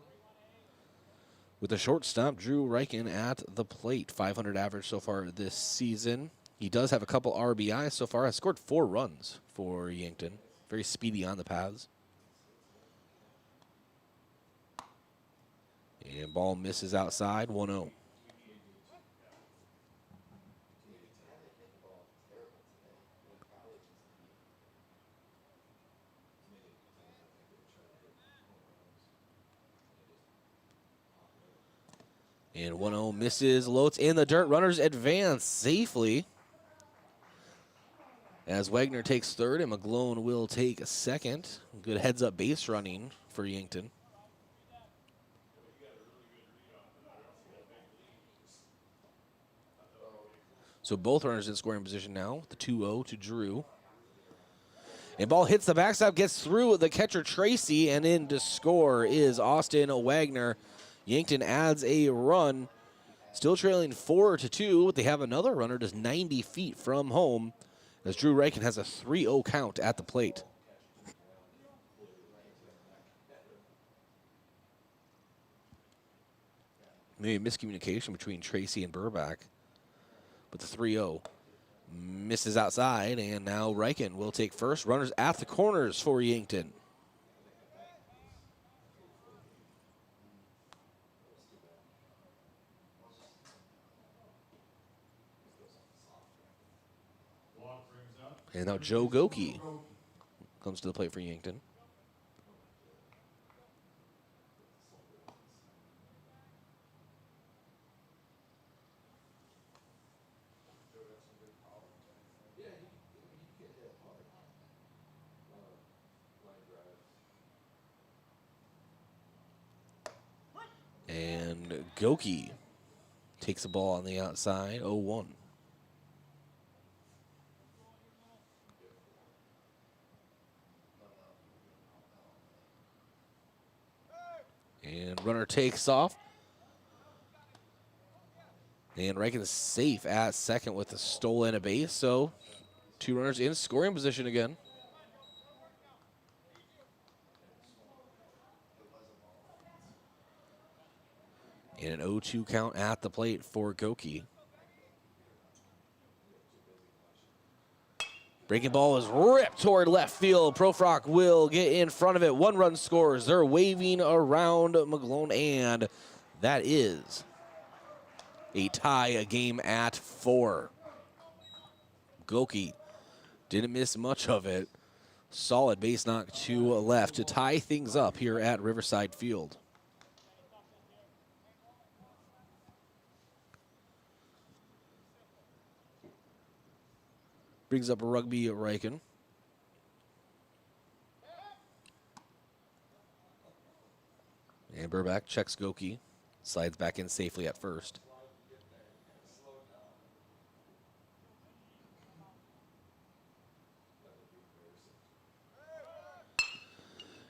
With the shortstop, Drew Reichen at the plate. .500 average so far this season. He does have a couple RBIs so far. Has scored 4 runs for Yankton. Very speedy on the paths. And ball misses outside, 1-0. And 1-0 misses. Lotes in the dirt. Runners advance safely. As Wagner takes third and McGlone will take a second. Good heads-up base running for Yankton. So both runners in scoring position now. The 2-0 to Drew. And ball hits the backstop, gets through the catcher Tracy, and in to score is Austin Wagner. Yankton adds a run. Still trailing 4-2, but they have another runner just 90 feet from home as Drew Reichen has a 3-0 count at the plate. Maybe miscommunication between Tracy and Burback, but the 3-0 misses outside, and now Reichen will take first. Runners at the corners for Yankton. And now Joe Goki comes to the plate for Yankton. And Goki takes the ball on the outside, 0-1. And runner takes off. And Reichen's safe at second with a stolen a base. So 2 runners in scoring position again. And an 0-2 count at the plate for Goki. Breaking ball is ripped toward left field. Profrock will get in front of it. 1 run scores. They're waving around McGlone, and that is a tie, a game at 4. Goki didn't miss much of it. Solid base knock to left to tie things up here at Riverside Field. Brings up a rugby at Reichen. And Burback checks Goki. Slides back in safely at first.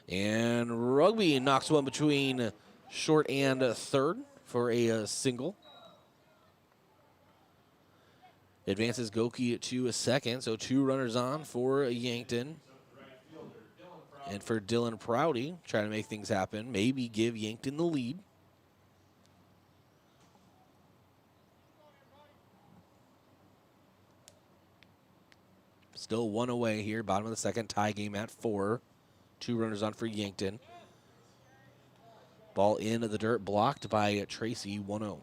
And Rugby knocks one between short and third for a single. Advances Goki to a second, so 2 runners on for Yankton. And for Dylan Prouty, trying to make things happen, maybe give Yankton the lead. Still 1 away here, bottom of the second, tie game at 4. 2 runners on for Yankton. Ball into the dirt, blocked by Tracy, 1-0.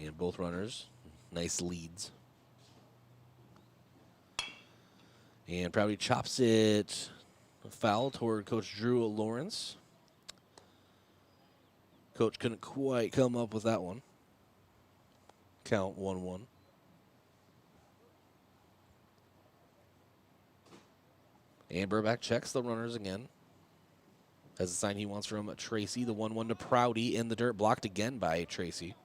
And both runners, nice leads. And Prouty chops it foul toward Coach Drew Lawrence. Coach couldn't quite come up with that one. Count 1-1. And Burback checks the runners again. Has a sign he wants from Tracy. The 1-1 to Prouty in the dirt, blocked again by Tracy.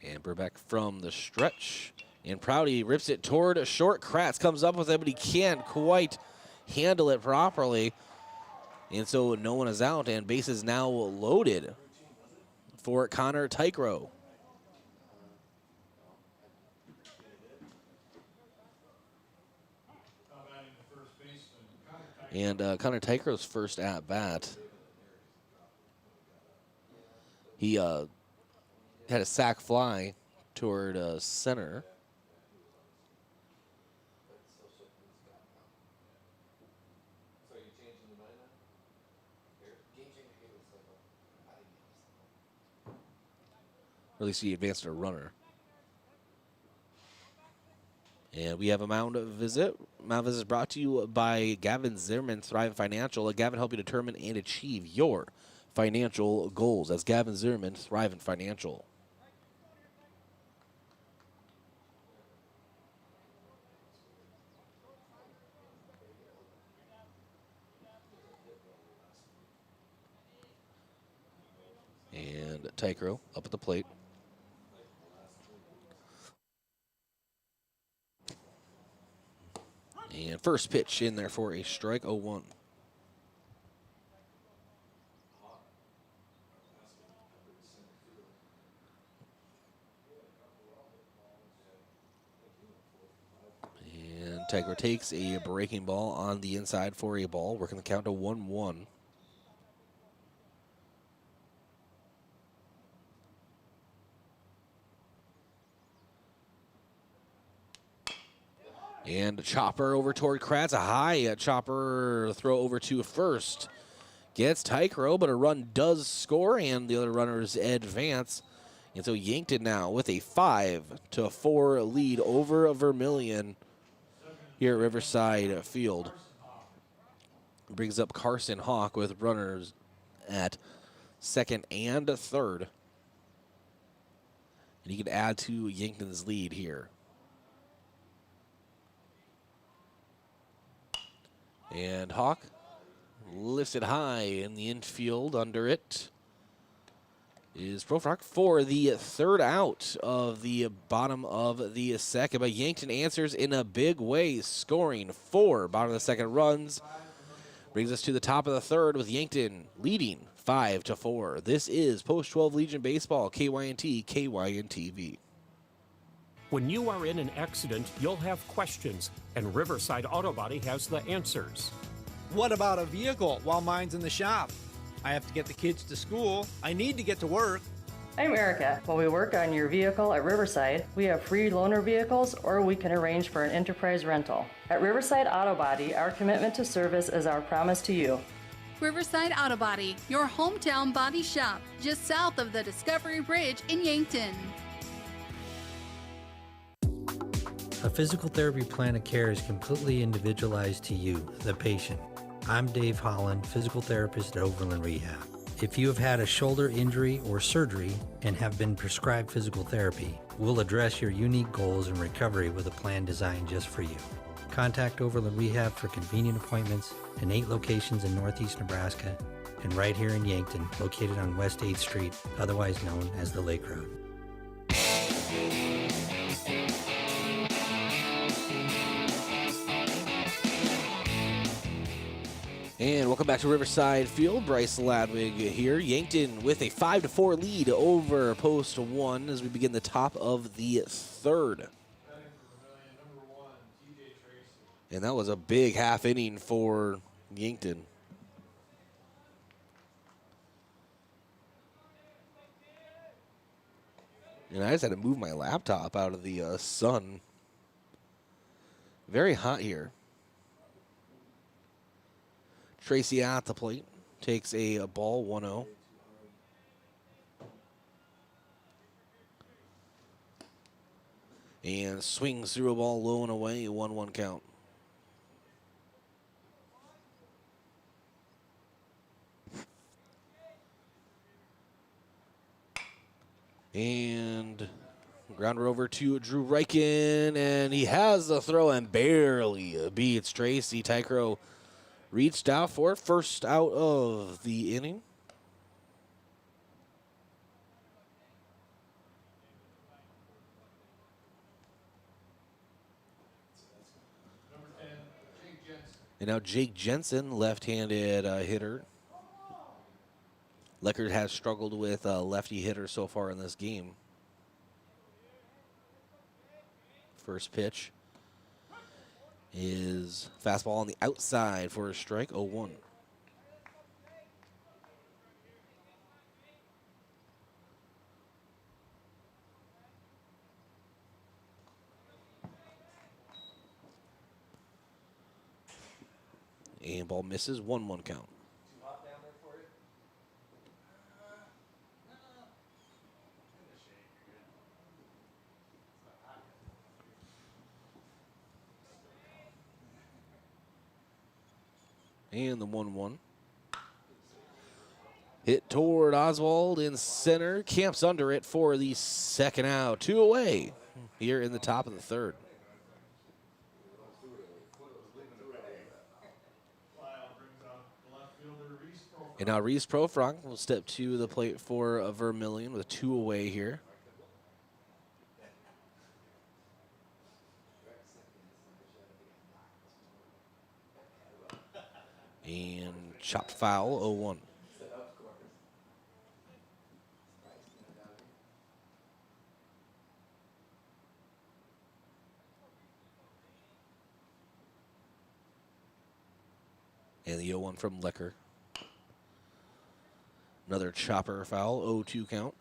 And Burback from the stretch. And Prouty rips it toward a short. Kratz comes up with it, but he can't quite handle it properly. And so no one is out, and base is now loaded for Connor Tykrow. And Connor Tykero's first at bat. He had a sac fly toward center. Or at least he advanced a runner. And we have a mound visit. Mound visit is brought to you by Gavin Zimmerman, Thrive Financial. Let Gavin help you determine and achieve your financial goals. That's Gavin Zimmerman, Thrive Financial. And Tykero up at the plate. And first pitch in there for a strike, 0-1. And Tiger takes a breaking ball on the inside for a ball, working the count to 1-1. And a chopper over toward Kratz. A high chopper throw over to first. Gets Tykero, but a run does score, and the other runners advance. And so Yankton now with a 5-4 lead over Vermillion here at Riverside Field. Brings up Carson Hawk with runners at second and third. And he can add to Yankton's lead here. And Hawk lifts it high in the infield. Under it is Profrock for the third out of the bottom of the second. But Yankton answers in a big way, scoring 4 bottom of the second runs. Brings us to the top of the third with Yankton leading 5-4. This is Post-12 Legion Baseball, KYNT, KYNTV. When you are in an accident, you'll have questions, and Riverside Auto Body has the answers. What about a vehicle while mine's in the shop? I have to get the kids to school. I need to get to work. I'm Erica. While we work on your vehicle at Riverside, we have free loaner vehicles, or we can arrange for an enterprise rental. At Riverside Auto Body, our commitment to service is our promise to you. Riverside Auto Body, your hometown body shop, just south of the Discovery Bridge in Yankton. A physical therapy plan of care is completely individualized to you, the patient. I'm Dave Holland, physical therapist at Overland Rehab. If you have had a shoulder injury or surgery and have been prescribed physical therapy, we'll address your unique goals in recovery with a plan designed just for you. Contact Overland Rehab for convenient appointments in 8 locations in Northeast Nebraska and right here in Yankton, located on West 8th Street, otherwise known as the Lake Road. And welcome back to Riverside Field. Bryce Ladwig here. Yankton with a 5-4 lead over Post 1 as we begin the top of the third. And that was a big half inning for Yankton. And I just had to move my laptop out of the sun. Very hot here. Tracy at the plate takes a ball, 1-0. And swings through a ball low and away, 1-1 count. And grounder over to Drew Reichen, and he has the throw and barely beats Tracy. Tykero reached out for it, first out of the inning. And now Jake Jensen, left-handed hitter. Leckert has struggled with lefty hitters so far in this game. First pitch. Is fastball on the outside for a strike, 0-1. And ball misses, 1-1 count. And the 1-1. Hit toward Oswald in center. Camps under it for the second out. 2 away here in the top of the third. And now Reese Profranc will step to the plate for Vermillion with 2 away here. And chopped foul, 0-1. And the 0-1 from Lecker. Another chopper foul, 0-2 count.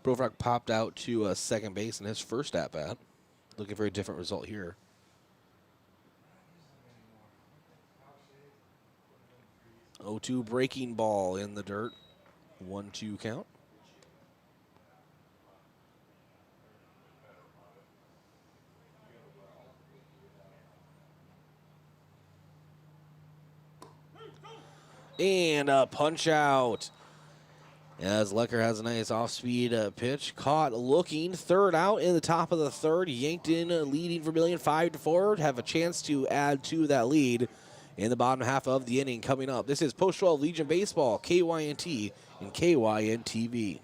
Profranc popped out to second base in his first at-bat. Looking for a different result here. Oh, 0-2 breaking ball in the dirt. 1-2 count. And a punch out. As Lecker has a nice off-speed pitch. Caught looking. Third out in the top of the third. Yankton leading Vermillion 5-4. Have a chance to add to that lead in the bottom half of the inning coming up. This is Post-12 Legion Baseball, KYNT and KYN-TV.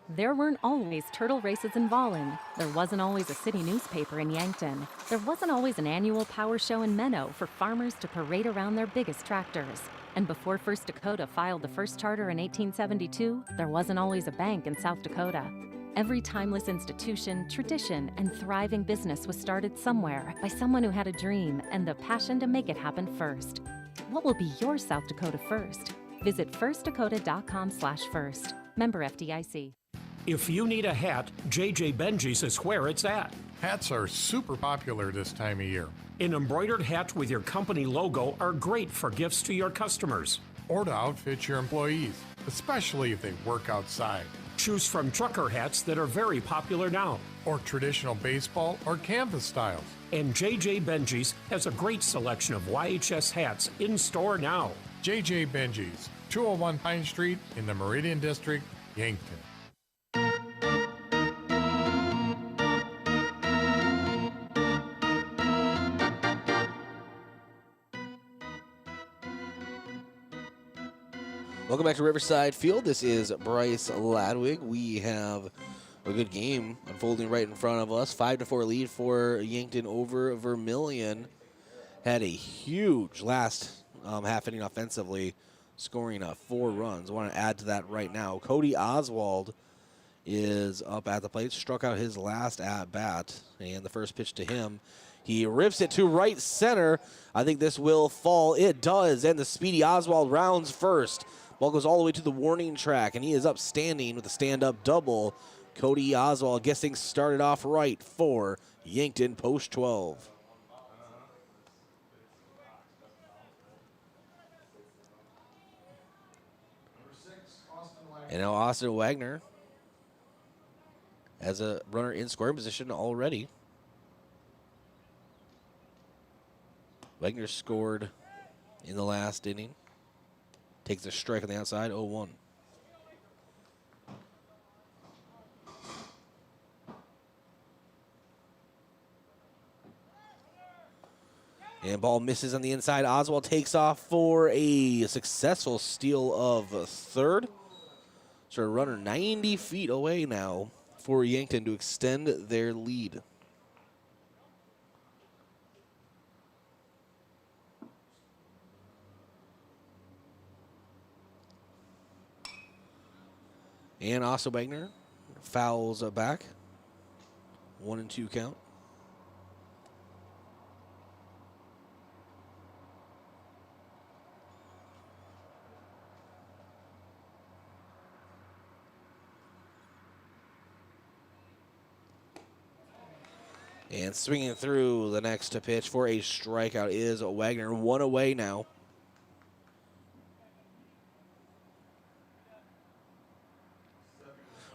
There weren't always turtle races in Volin. There wasn't always a city newspaper in Yankton. There wasn't always an annual power show in Menno for farmers to parade around their biggest tractors. And before First Dakota filed the first charter in 1872, there wasn't always a bank in South Dakota. Every timeless institution, tradition, and thriving business was started somewhere by someone who had a dream and the passion to make it happen first. What will be your South Dakota first? Visit firstdakota.com/first. Member FDIC. If you need a hat, JJ Benji's is where it's at. Hats are super popular this time of year. An embroidered hat with your company logo are great for gifts to your customers. Or to outfit your employees, especially if they work outside. Choose from trucker hats that are very popular now. Or traditional baseball or canvas styles. And JJ Benji's has a great selection of YHS hats in store now. JJ Benji's, 201 Pine Street in the Meridian District, Yankton. Welcome back to Riverside Field. This is Bryce Ladwig. We have a good game unfolding right in front of us. 5-4 lead for Yankton over Vermillion. Had a huge last half inning offensively, scoring 4 runs. I want to add to that right now. Cody Oswald is up at the plate, struck out his last at bat, and the first pitch to him, he rips it to right center. I think this will fall. It does, and the speedy Oswald rounds first. Ball goes all the way to the warning track, and he is up standing with a stand-up double. Cody Oswald getting started off right for Yankton Post-12. And now Austin Wagner has a runner in scoring position already. Wagner scored in the last inning. Takes a strike on the outside, 0-1. And ball misses on the inside. Oswald takes off for a successful steal of third. So a runner 90 feet away now for Yankton to extend their lead. And also Wagner fouls back. 1-2 count. And swinging through the next pitch for a strikeout is Wagner. 1 away now.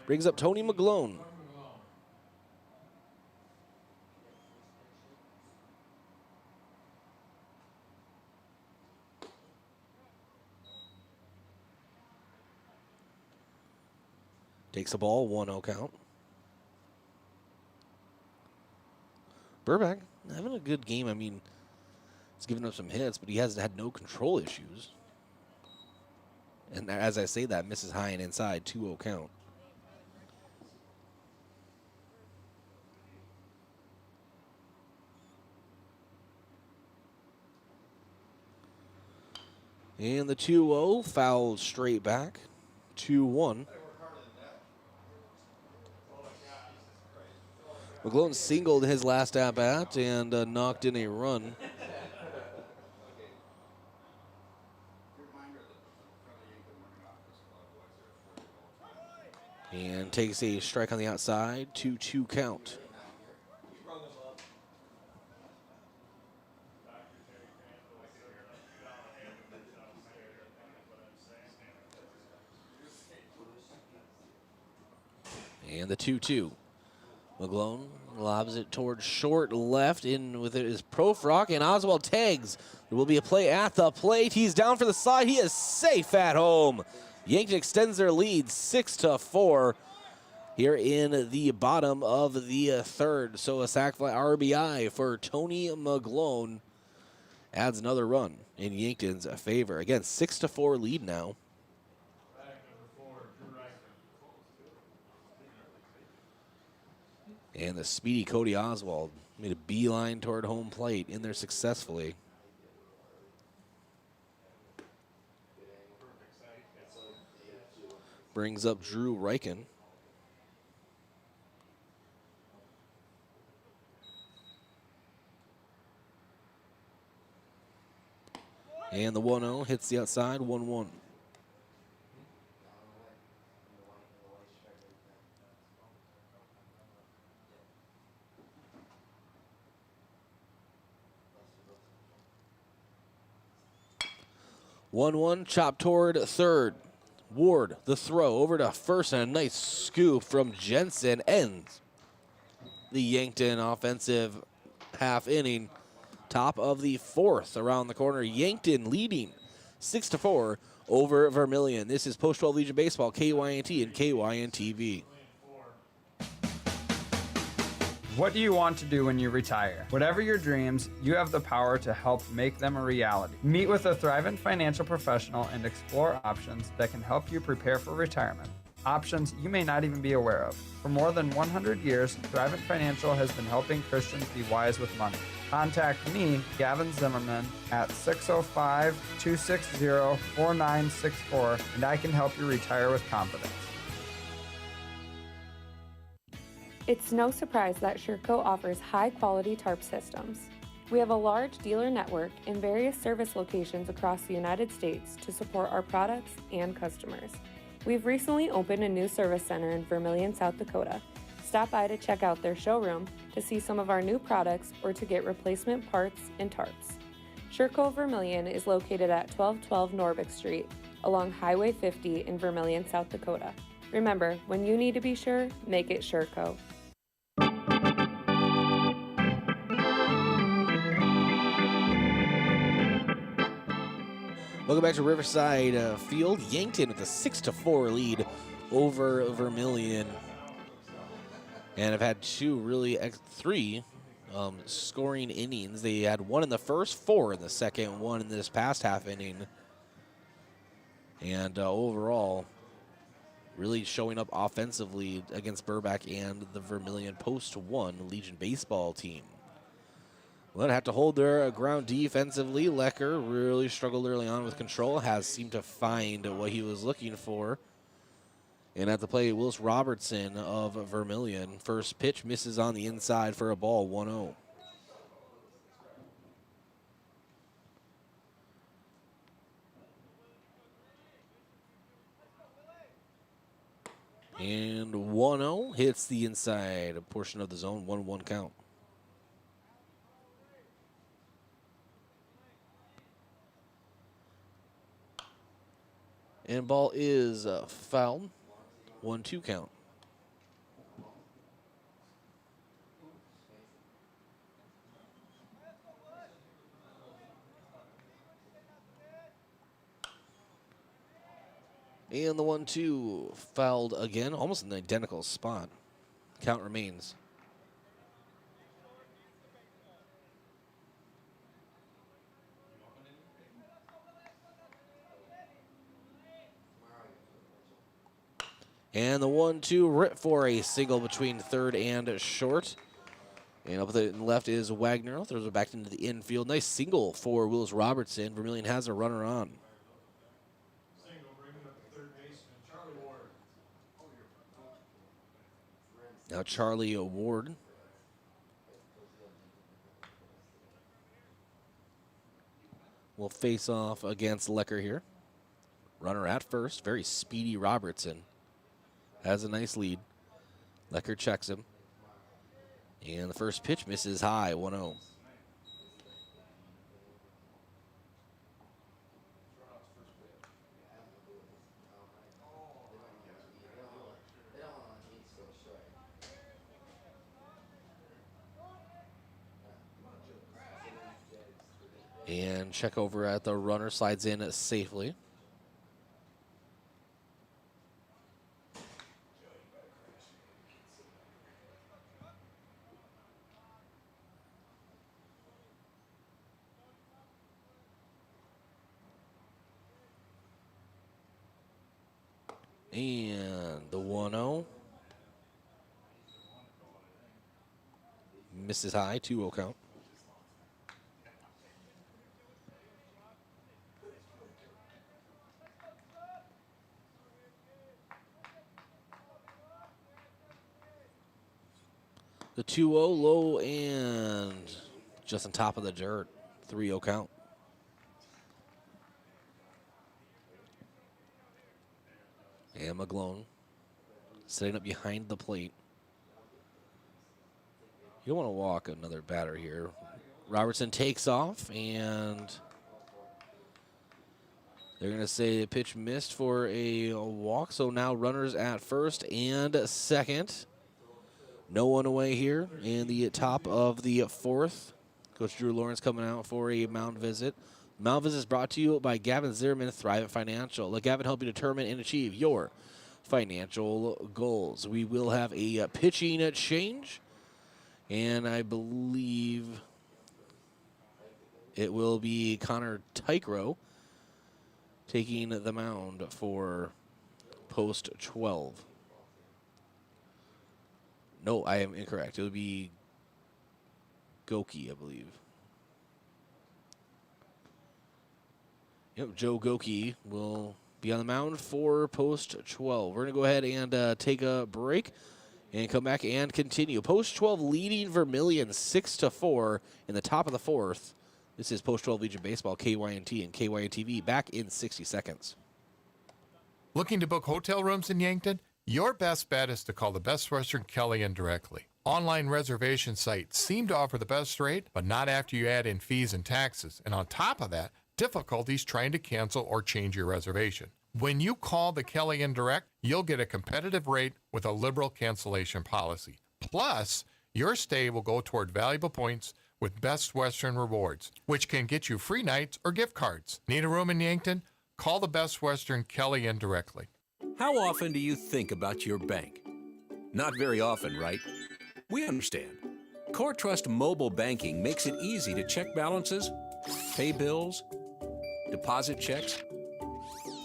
Brings up Tony McGlone. Takes the ball, 1-0 count. Burback having a good game. I mean, he's given up some hits, but he has had no control issues. And as I say that, misses high and inside, 2-0 count. And the 2-0 fouled straight back, 2-1. McGlone singled his last at-bat and knocked in a run. And takes a strike on the outside, 2-2 count. And the 2-2. McGlone lobs it towards short left. In with it is Profrock, and Oswald tags. There will be a play at the plate. He's down for the slide. He is safe at home. Yankton extends their lead 6-4 here in the bottom of the third. So a sac fly RBI for Tony McGlone adds another run in Yankton's favor. Again, 6-4 lead now. And the speedy Cody Oswald made a beeline toward home plate in there successfully. Brings up Drew Reichen. And the 1-0 hits the outside, 1-1. Chop toward third. Ward, the throw over to first, and a nice scoop from Jensen ends the Yankton offensive half inning. Top of the fourth around the corner. Yankton leading 6-4 over Vermillion. This is Post-12 Legion Baseball, KYNT and KYNTV. What do you want to do when you retire? Whatever your dreams, you have the power to help make them a reality. Meet with a Thrivent financial professional and explore options that can help you prepare for retirement. Options you may not even be aware of. For more than 100 years, Thrivent Financial has been helping Christians be wise with money. Contact me, Gavin Zimmerman, at 605-260-4964, and I can help you retire with confidence. It's no surprise that Sherco offers high-quality tarp systems. We have a large dealer network in various service locations across the United States to support our products and customers. We've recently opened a new service center in Vermillion, South Dakota. Stop by to check out their showroom to see some of our new products or to get replacement parts and tarps. Sherco Vermillion is located at 1212 Norvick Street along Highway 50 in Vermillion, South Dakota. Remember, when you need to be sure, make it Sherco. Welcome back to Riverside Field. Yankton with a 6-4 lead over Vermillion. And have had three scoring innings. They had one in the first, 4 in the second, 1 in this past half inning. And overall, really showing up offensively against Burback and the Vermillion Post1 Legion baseball team. Well, have to hold their ground defensively. Lecker really struggled early on with control, has seemed to find what he was looking for And at the plate, Willis Robertson of Vermillion. First pitch misses on the inside for a ball, 1-0. And 1-0 hits the inside portion of the zone, 1-1 count. And ball is fouled. 1-2 count. And the 1-2 fouled again, almost in the identical spot. Count remains. And the 1-2 rip for a single between third and short. And up the left is Wagner. Throws it back into the infield. Nice single for Willis Robertson. Vermillion has a runner on. Now Charlie Ward. Will face off against Lecker here. Runner at first. Very speedy Robertson. Has a nice lead. Lecker checks him. And the first pitch misses high, 1-0. And check over at the runner, slides in safely. And the 1-0. Misses high, 2-0 count. The 2-0 low and just on top of the dirt, 3-0 count. And McGlone setting up behind the plate. You don't want to walk another batter here. Robertson takes off, and they're going to say the pitch missed for a walk. So now runners at first and second. No one away here in the top of the fourth. Coach Drew Lawrence coming out for a mound visit. Mound visit is brought to you by Gavin Zimmerman, Thrivent Financial. Let Gavin help you determine and achieve your financial goals. We will have a pitching change, and I believe it will be Connor Tykrow taking the mound for Post 12. No, I am incorrect. It would be Goki, I believe. Yep, Joe Goki will be on the mound for Post 12. We're going to go ahead and take a break and come back and continue. Post 12 leading Vermillion 6-4 in the top of the fourth. This is Post 12 Legion Baseball, KYNT and KYNTV, back in 60 seconds. Looking to book hotel rooms in Yankton? Your best bet is to call the Best Western Kellyanne directly. Online reservation sites seem to offer the best rate, but not after you add in fees and taxes. And on top of that, difficulties trying to cancel or change your reservation. When you call the Kellyanne Direct, you'll get a competitive rate with a liberal cancellation policy. Plus, your stay will go toward valuable points with Best Western Rewards, which can get you free nights or gift cards. Need a room in Yankton? Call the Best Western Kellyanne directly. How often do you think about your bank? Not very often, right? We understand. Core Trust Mobile Banking makes it easy to check balances, pay bills, deposit checks,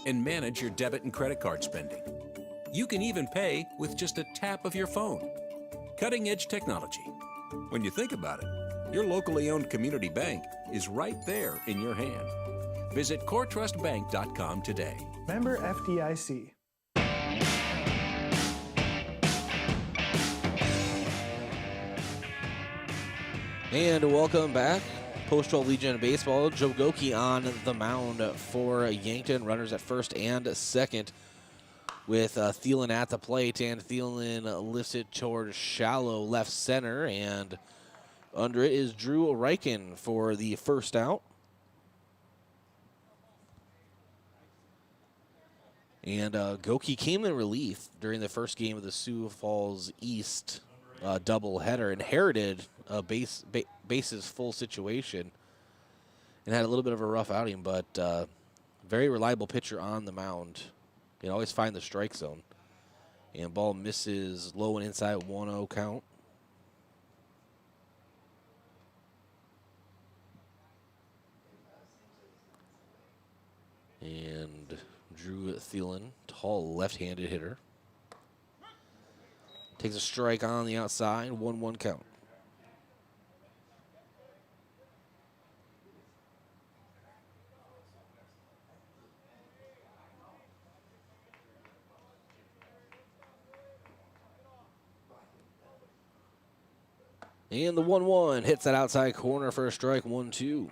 and manage your debit and credit card spending. You can even pay with just a tap of your phone. Cutting-edge technology. When you think about it, your locally owned community bank is right there in your hand. Visit coretrustbank.com today. Member FDIC. And welcome back. Post-12 Legion Baseball. Joe Goki on the mound for Yankton. Runners at first and second with Thielen at the plate. And Thielen lifts it towards shallow left center. And under it is Drew Reichen for the first out. And Goki came in relief during the first game of the Sioux Falls East doubleheader. Inherited a bases full situation and had a little bit of a rough outing, but very reliable pitcher on the mound. You can always find the strike zone. And ball misses low and inside 1-0 count. And Drew Thielen, tall left-handed hitter. Takes a strike on the outside, 1-1 count. And the 1-1 hits that outside corner for a strike, 1-2.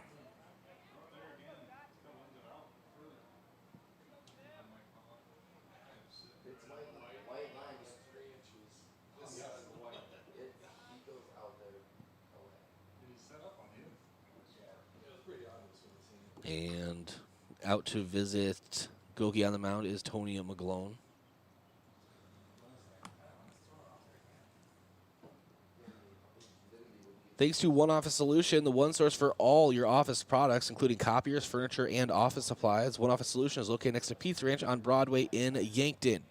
And out to visit Goki on the mound is Tony McGlone. Thanks to One Office Solution, the one source for all your office products, including copiers, furniture, and office supplies. One Office Solution is located next to Pizza Ranch on Broadway in Yankton.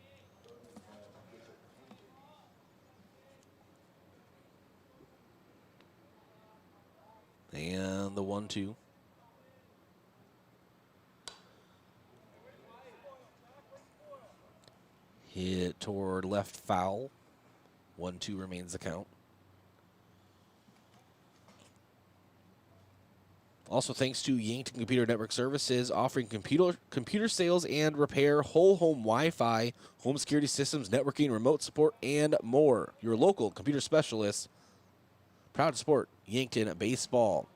And the 1-2. Hit toward left foul. 1-2 remains the count. Also thanks to Yankton Computer Network Services, offering computer sales and repair, whole home Wi-Fi, home security systems, networking, remote support, and more. Your local computer specialists. Proud to support Yankton baseball.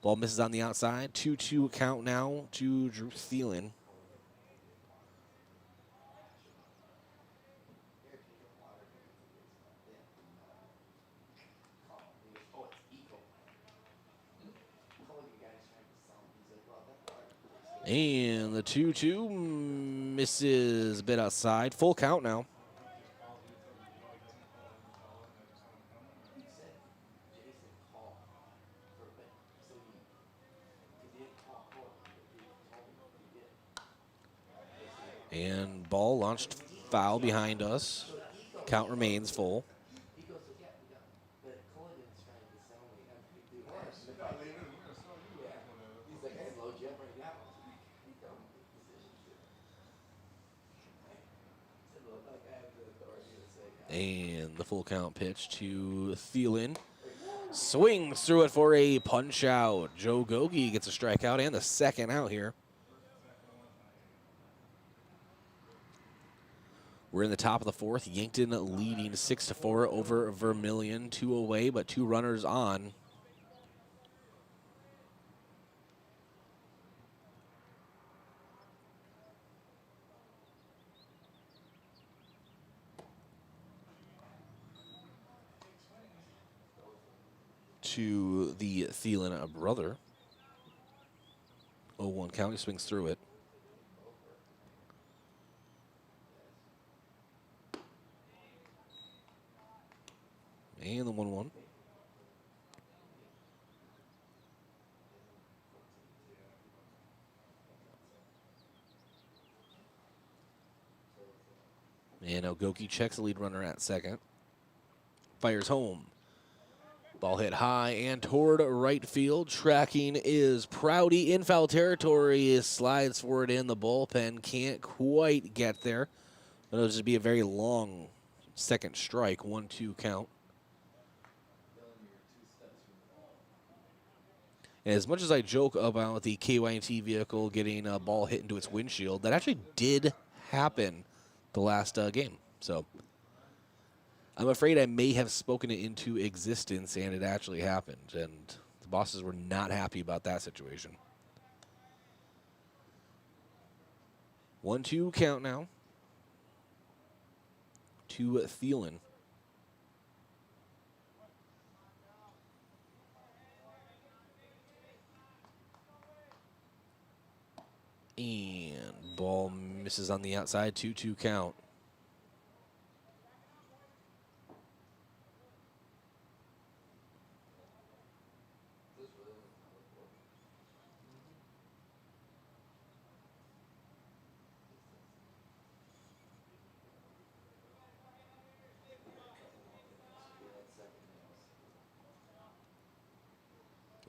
Ball misses on the outside. 2-2 count now to Drew Thielen. And the 2-2 misses a bit outside. Full count now. And ball launched foul behind us. Count remains full. And the full count pitch to Thielen. Swings through it for a punch out. Joe Goki gets a strikeout and the second out here. We're in the top of the fourth. Yankton leading 6-4 over Vermillion. 2 away, but 2 runners on. To the Thielen brother. 0-1 count. He swings through it. And the 1-1. And now Goki checks the lead runner at second. Fires home. Ball hit high and toward right field. Tracking is Prouty in foul territory. Slides forward in the bullpen. Can't quite get there. But it'll just be a very long second strike. 1-2 count. As much as I joke about the KYNT vehicle getting a ball hit into its windshield, that actually did happen the last game. So I'm afraid I may have spoken it into existence, and it actually happened. And the bosses were not happy about that situation. 1-2 count now. To Thielen. And ball misses on the outside. 2-2 count.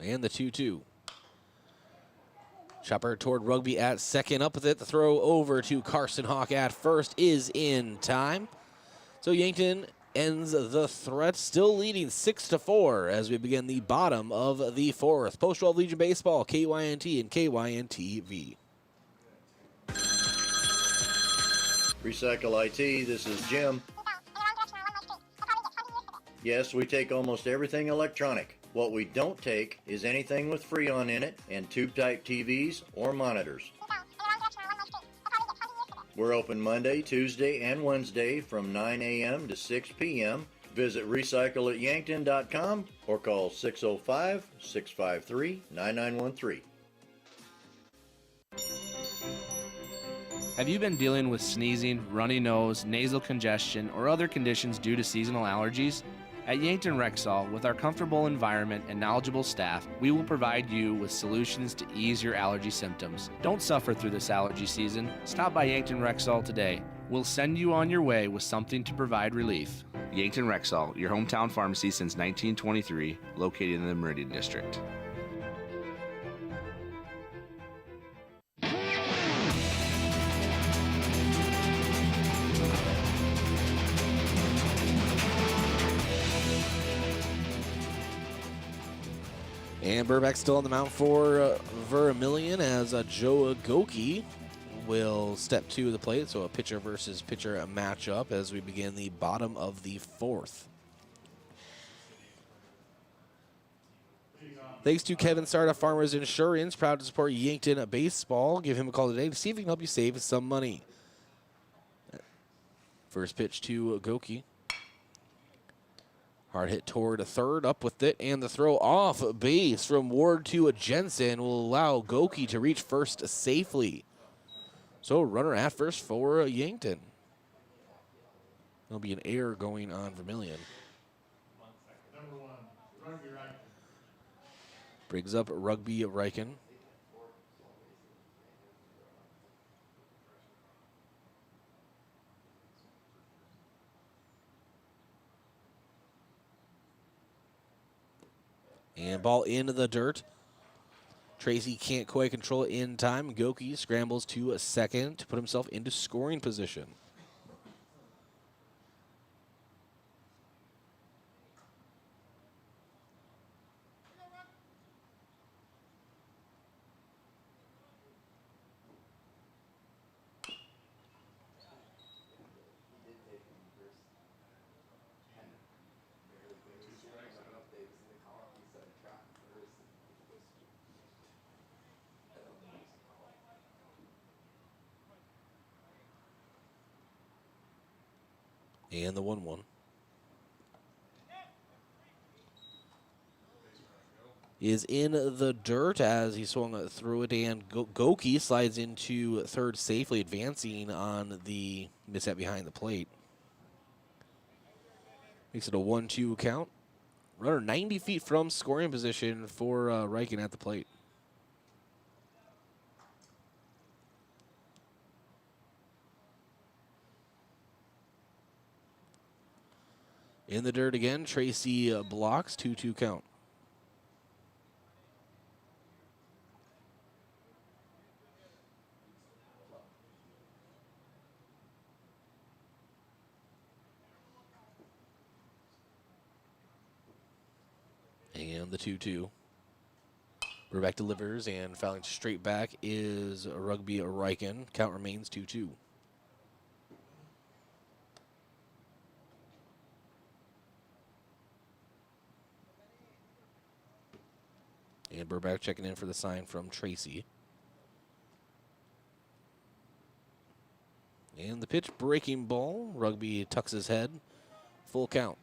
And the 2-2. Chopper toward Rugby at second. Up with it. The throw over to Carson Hawk at first is in time. So Yankton ends the threat, still leading 6-4 as we begin the bottom of the fourth. Post-12 Legion Baseball, KYNT and KYNT-V. Recycle IT, this is Jim. Yes, we take almost everything electronic. What we don't take is anything with Freon in it and tube-type TVs or monitors. We're open Monday, Tuesday, and Wednesday from 9 a.m. to 6 p.m. Visit recycleatyankton.com or call 605-653-9913. Have you been dealing with sneezing, runny nose, nasal congestion, or other conditions due to seasonal allergies? At Yankton Rexall, with our comfortable environment and knowledgeable staff, we will provide you with solutions to ease your allergy symptoms. Don't suffer through this allergy season. Stop by Yankton Rexall today. We'll send you on your way with something to provide relief. Yankton Rexall, your hometown pharmacy since 1923, located in the Meridian District. And Burbank still on the mound for Vermillion as Joe Goki will step to the plate. So a pitcher versus pitcher matchup as we begin the bottom of the fourth. Thanks to Kevin Sarda, Farmers Insurance, proud to support Yankton Baseball. Give him a call today to see if he can help you save some money. First pitch to Goki. Hard hit toward a third, up with it, and the throw off base from Ward to Jensen will allow Goki to reach first safely. So runner at first for Yankton. There'll be an error going on Vermillion. Brings up Rugby Riken. And ball into the dirt. Tracy can't quite control it in time. Goki scrambles to a second to put himself into scoring position. And the 1-1. Is in the dirt as he swung through it, and Goki slides into third safely, advancing on the mishap behind the plate. Makes it a 1-2 count. Runner 90 feet from scoring position for Riken at the plate. In the dirt again, Tracy blocks, 2-2 count. And the 2-2. Burback delivers, and fouling straight back is Rugby Riken. Count remains 2-2. And Burback checking in for the sign from Tracy. And the pitch, breaking ball. Rugby tucks his head. Full count.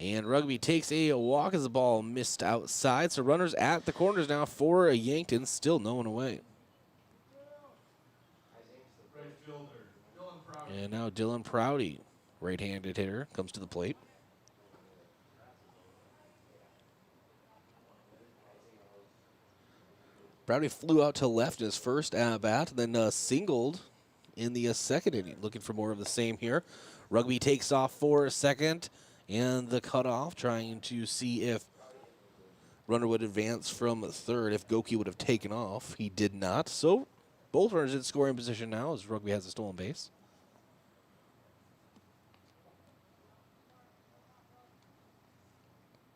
And Rugby takes a walk as the ball missed outside. So runners at the corners now for Yankton, still no one away. And now Dylan Prouty, right-handed hitter, comes to the plate. Prouty flew out to left in his first at-bat, then singled in the second inning. Looking for more of the same here. Rugby takes off for a second. And the cutoff, trying to see if runner would advance from third, if Goki would have taken off. He did not. So both runners in scoring position now as Rugby has a stolen base.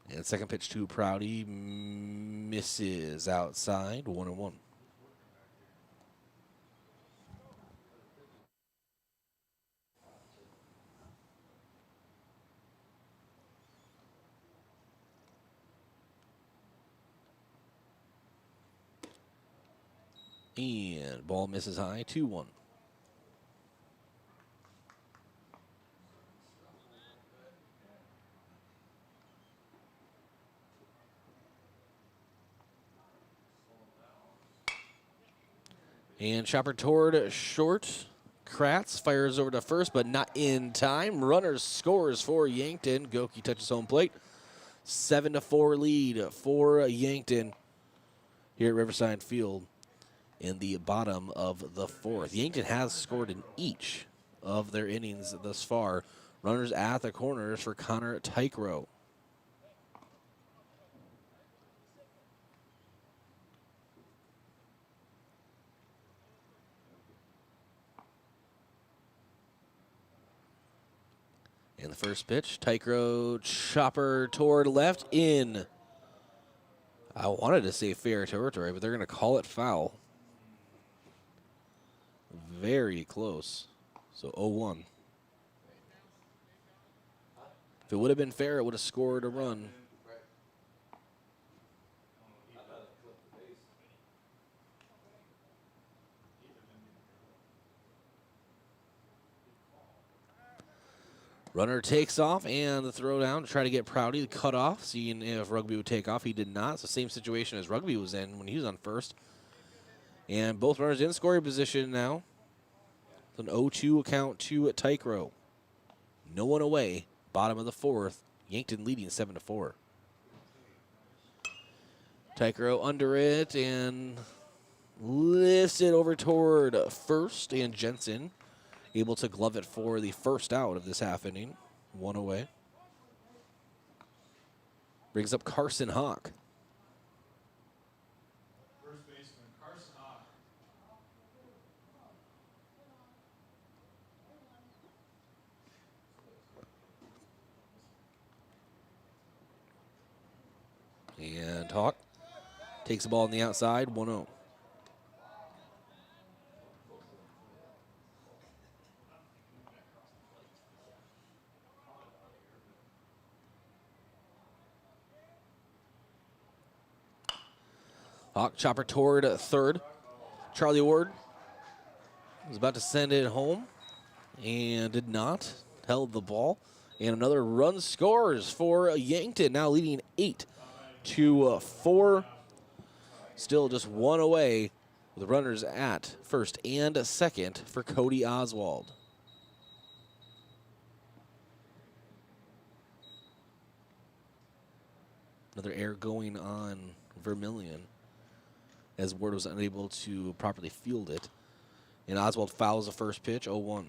And second pitch to Prouty misses outside, 1-1. And ball misses high, 2-1. And chopper toward short. Kratz fires over to first, but not in time. Runner scores for Yankton. Goki touches home plate. 7-4 lead for Yankton here at Riverside Field in the bottom of the fourth. Yankton has scored in each of their innings thus far. Runners at the corners for Connor Tykrow. And the first pitch, Tykrow, chopper toward left, in. I wanted to say fair territory, but they're going to call it foul. Very close. So 0-1. If it would have been fair, it would have scored a run. Runner takes off, and the throw down to try to get Prouty. The cut off, seeing if Rugby would take off. He did not. It's the same situation as Rugby was in when he was on first. And both runners in scoring position now. An 0-2 count to Tykrow. No one away. Bottom of the fourth. Yankton leading 7-4. Tykrow under it and lifts it over toward first. And Jensen able to glove it for the first out of this half inning. One away. Brings up Carson Hawk. First baseman Carson Hawk. And Hawk takes the ball on the outside, 1-0. Hawk chopper toward third. Charlie Ward was about to send it home and did not. Held the ball. And another run scores for Yankton, now leading 8-4. Still just one away with runners at first and second for Cody Oswald. Another error going on Vermillion, as Ward was unable to properly field it. And Oswald fouls the first pitch, 0-1.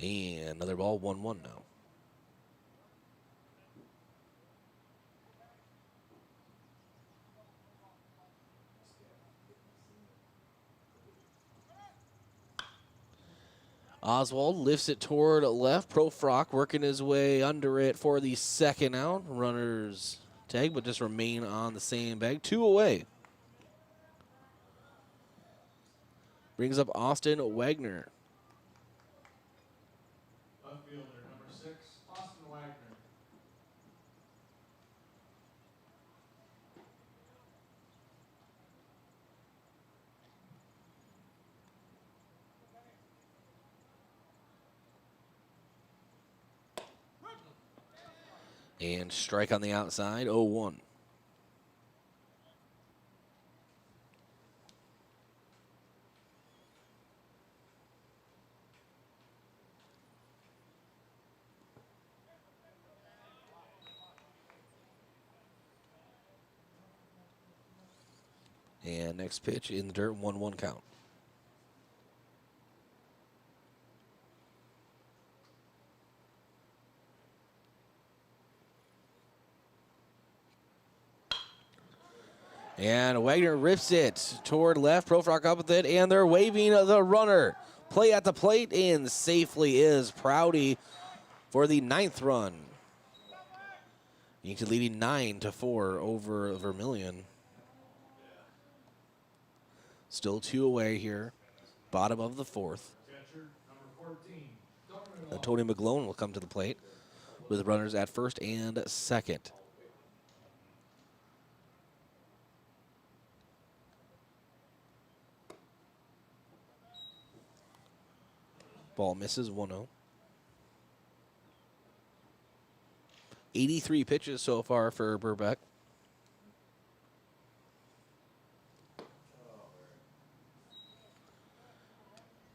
And another ball, 1-1 now. Oswald lifts it toward left. Profrock working his way under it for the second out. Runners tag, but just remain on the same bag. 2 away. Brings up Austin Wagner. Left fielder, number 6, Austin Wagner. And strike on the outside, 0-1. And next pitch in the dirt, 1-1 count. And Wagner rips it toward left. Profrock up with it, and they're waving the runner. Play at the plate, and safely is Prouty for the 9th run. Yankton leading 9-4 over Vermillion. Still 2 away here. Bottom of the 4th. Catcher, number 14, Tony McGlone will come to the plate with runners at first and second. Ball misses, 1-0. 83 pitches so far for Burbeck.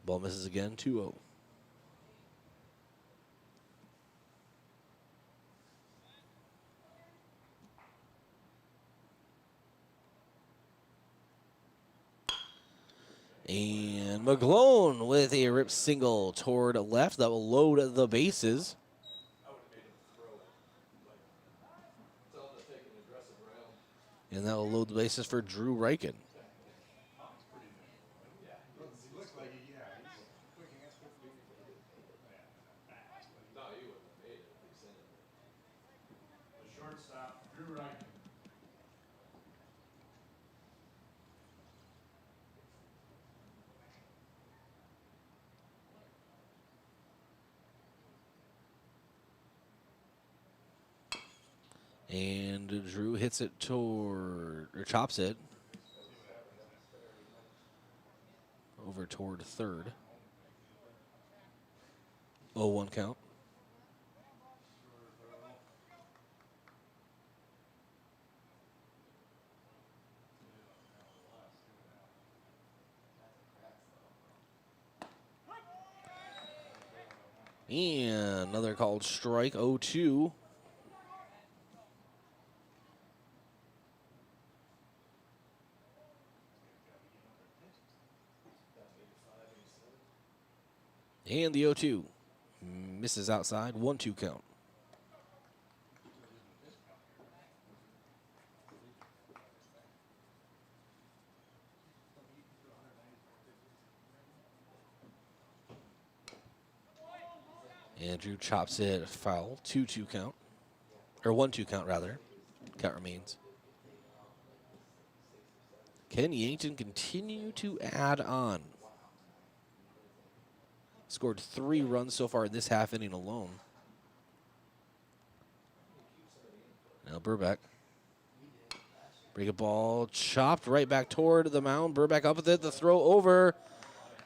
Ball misses again, 2-0. And McGlone with a rip single toward left that will load the bases. And that will load the bases for Drew Reichen. The shortstop, Drew Reichen. And Drew hits it toward, or chops it over toward third. 0-1 count. And another called strike, 0-2. And the 0-2 misses outside, 1-2 count. Andrew chops it foul, 2-2 count, or 1-2 count rather. Count remains. Can Yankton continue to add on? Scored 3 runs so far in this half inning alone. Now Burbeck. Break a ball, chopped right back toward the mound. Burbeck up with it, the throw over.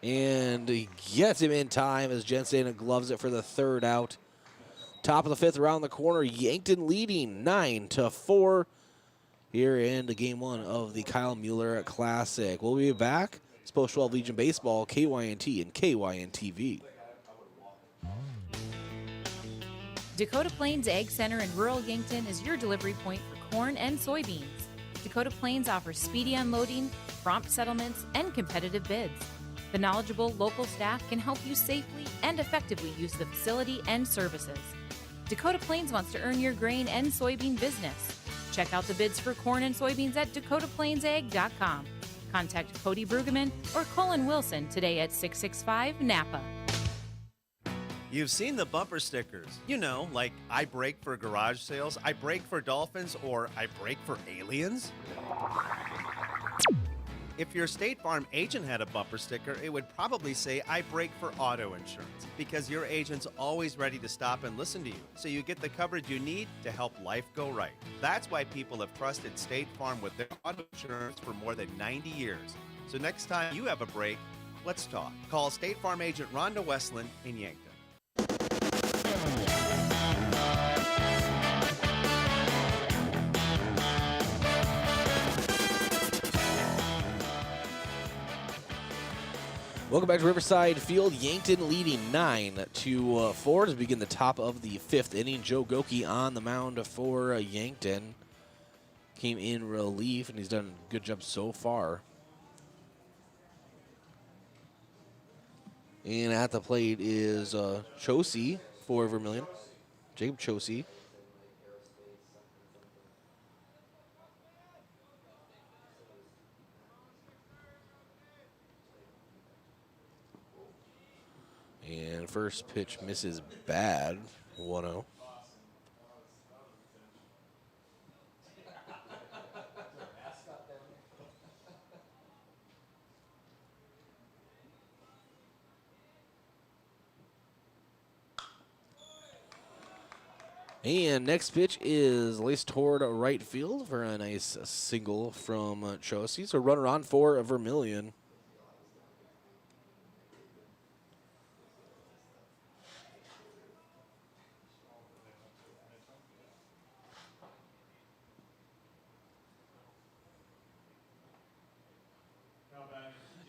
And he gets him in time as Jensen gloves it for the 3rd out. Top of the 5th around the corner. Yankton leading 9-4 here in the game 1 of the Kyle Mueller Classic. We'll be back. It's Post 12 Legion Baseball, KYNT and KYNTV. Dakota Plains Ag Center in rural Yankton is your delivery point for corn and soybeans. Dakota Plains offers speedy unloading, prompt settlements, and competitive bids. The knowledgeable local staff can help you safely and effectively use the facility and services. Dakota Plains wants to earn your grain and soybean business. Check out the bids for corn and soybeans at dakotaplainsag.com. Contact Cody Brueggemann or Colin Wilson today at 665 Napa. You've seen the bumper stickers. You know, like I brake for garage sales, I brake for dolphins, or I brake for aliens. If your State Farm agent had a bumper sticker, it would probably say, I brake for auto insurance, because your agent's always ready to stop and listen to you, so you get the coverage you need to help life go right. That's why people have trusted State Farm with their auto insurance for more than 90 years. So next time you have a break, let's talk. Call State Farm agent Rhonda Westland in Yankton. Welcome back to Riverside Field. Yankton leading 9-4 to begin the top of the 5th inning. Joe Goki on the mound for Yankton. Came in relief, and he's done a good job so far. And at the plate is Chosey for Vermillion. Jacob Chosey. And first pitch misses bad, 1-0. And next pitch is laced toward right field for a nice single from Chosey. So runner on for Vermillion.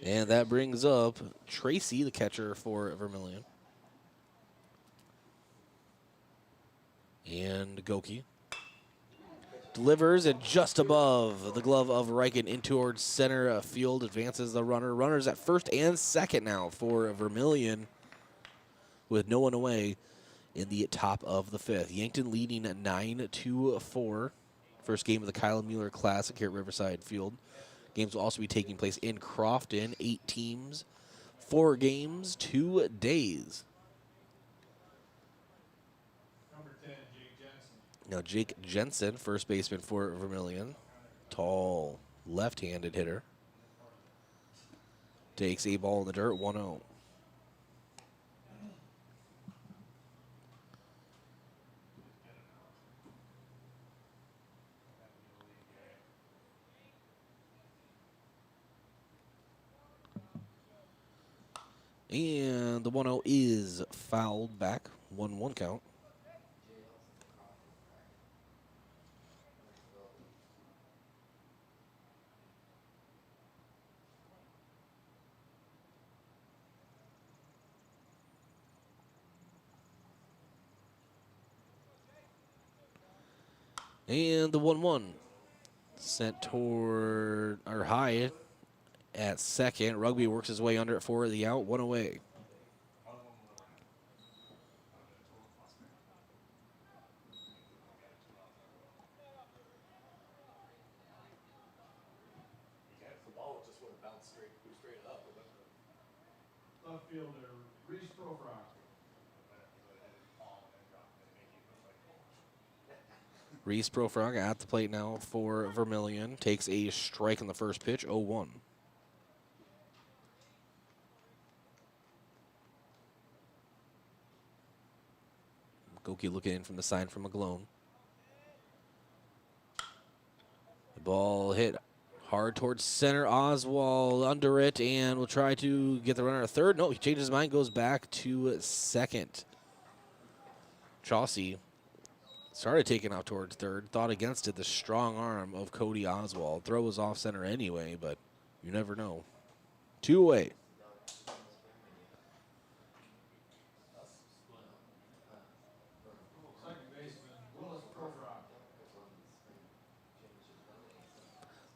And that brings up Tracy, the catcher for Vermillion. And Goki delivers it just above the glove of Riken in towards center field. Advances the runner. Runners at first and second now for Vermillion with no one away in the top of the 5th. Yankton leading at 9-4. First game of the Kyle Mueller Classic here at Riverside Field. Games will also be taking place in Crofton. 8 teams, 4 games, 2 days. Number 10, Jake Jensen. Now Jake Jensen, first baseman for Vermillion. Tall, left-handed hitter. Takes a ball in the dirt, 1-0. And the 1-0 is fouled back. 1-1 count. And the 1-1 sent toward or high at second. Rugby works his way under it for the out. 1 away. Left fielder, Reese Profrock. Reese Profrock at the plate now for Vermillion. Takes a strike on the first pitch, 0-1. Goki looking in from the sign from McGlone. The ball hit hard towards center. Oswald under it and will try to get the runner at third. No, he changes his mind, goes back to second. Chauncey started taking out towards third. Thought against it, the strong arm of Cody Oswald. Throw was off center anyway, but you never know. 2 away.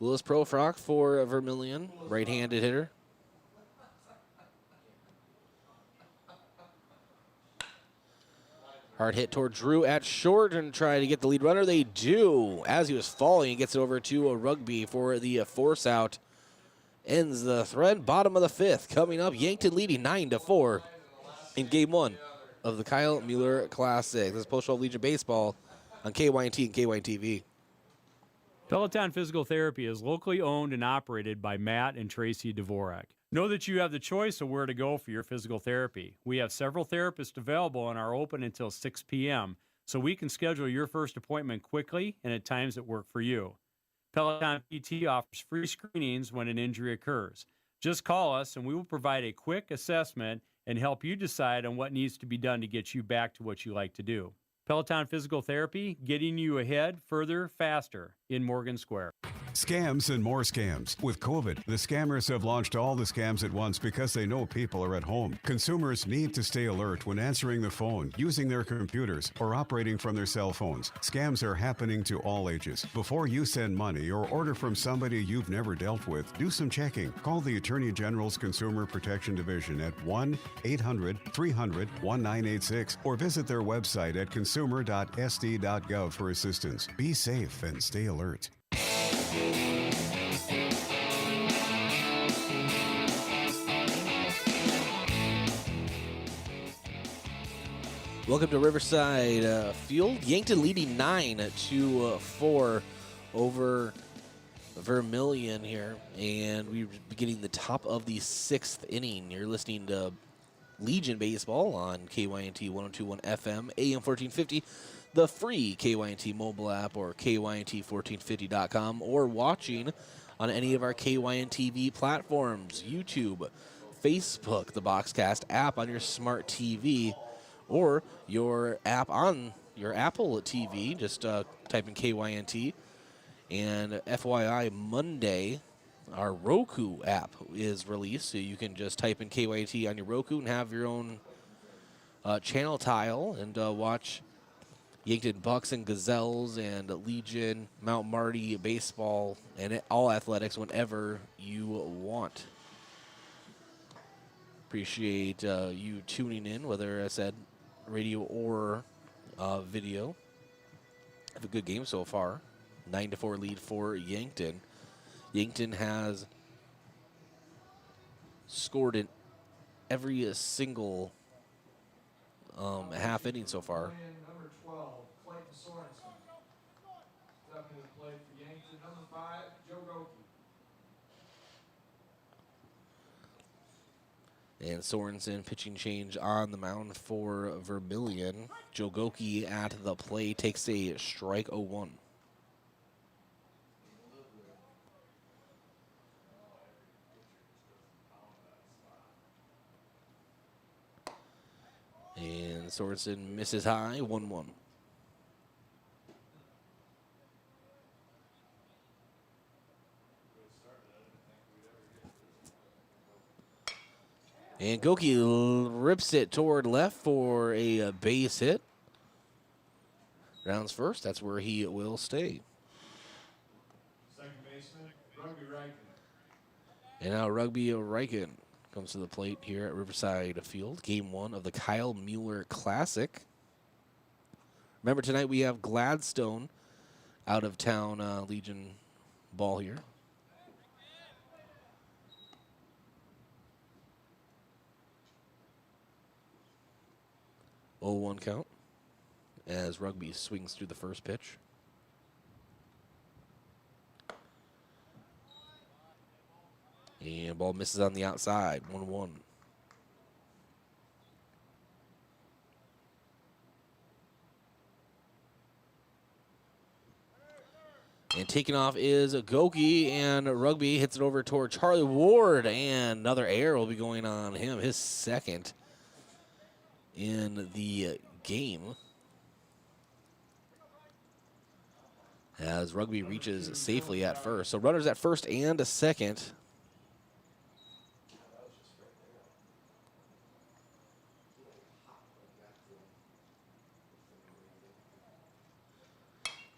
Willis Profrock for Vermillion, right-handed hitter. Hard hit toward Drew at short and try to get the lead runner. They do. As he was falling, he gets it over to Rugby for the force out. Ends the thread. Bottom of the 5th. Coming up, Yankton leading 9-4 in game 1 of the Kyle Mueller Classic. This is Post1 Legion Baseball on KYNT and KYNTV. Peloton Physical Therapy is locally owned and operated by Matt and Tracy Dvorak. Know that you have the choice of where to go for your physical therapy. We have several therapists available and are open until 6 p.m., so we can schedule your first appointment quickly and at times that work for you. Peloton PT offers free screenings when an injury occurs. Just call us and we will provide a quick assessment and help you decide on what needs to be done to get you back to what you like to do. Peloton Physical Therapy, getting you ahead, further, faster in Morgan Square. Scams and more scams. With COVID, the scammers have launched all the scams at once because they know people are at home. Consumers need to stay alert when answering the phone, using their computers, or operating from their cell phones. Scams are happening to all ages. Before you send money or order from somebody you've never dealt with, do some checking. Call the Attorney General's Consumer Protection Division at 1-800-300-1986 or visit their website at consumer.sd.gov for assistance. Be safe and stay alert. Welcome to Riverside Field. Yankton leading 9-4 over Vermillion here, and we're beginning the top of the 6th inning. You're listening to Legion Baseball on KYNT 102.1 FM, AM 1450, the free KYNT mobile app, or KYNT1450.com, or watching on any of our KYN TV platforms, YouTube, Facebook, the Boxcast app on your smart TV, or your app on your Apple TV. Just type in KYNT. And FYI, Monday, our Roku app is released, so you can just type in KYNT on your Roku and have your own channel tile and watch Yankton Bucks and Gazelles and Legion, Mount Marty baseball, and all athletics whenever you want. Appreciate you tuning in, whether I said radio or video. Have a good game so far. 9-4 lead for Yankton. Yankton has scored in every single half inning so far. Number 12, Clayton Sorensen. Up to the plate for Yankton. Number 5, Joe Goki. And Sorensen pitching change on the mound for Vermillion. Joe Goki at the plate takes a strike 0-1. And Sorensen misses high, 1-1. And Goki rips it toward left for a base hit. Rounds first. That's where he will stay. Second baseman, Rugby Riken. And now Rugby Riken comes to the plate here at Riverside Field. Game 1 of the Kyle Mueller Classic. Remember, tonight we have Gladstone out of town Legion ball here. Oh, 1 count as Rugby swings through the first pitch. And ball misses on the outside, 1-1. And taking off is Goki, and Rugby hits it over toward Charlie Ward, and another error will be going on him, his second in the game. As Rugby reaches safely at first. So runners at first and a second.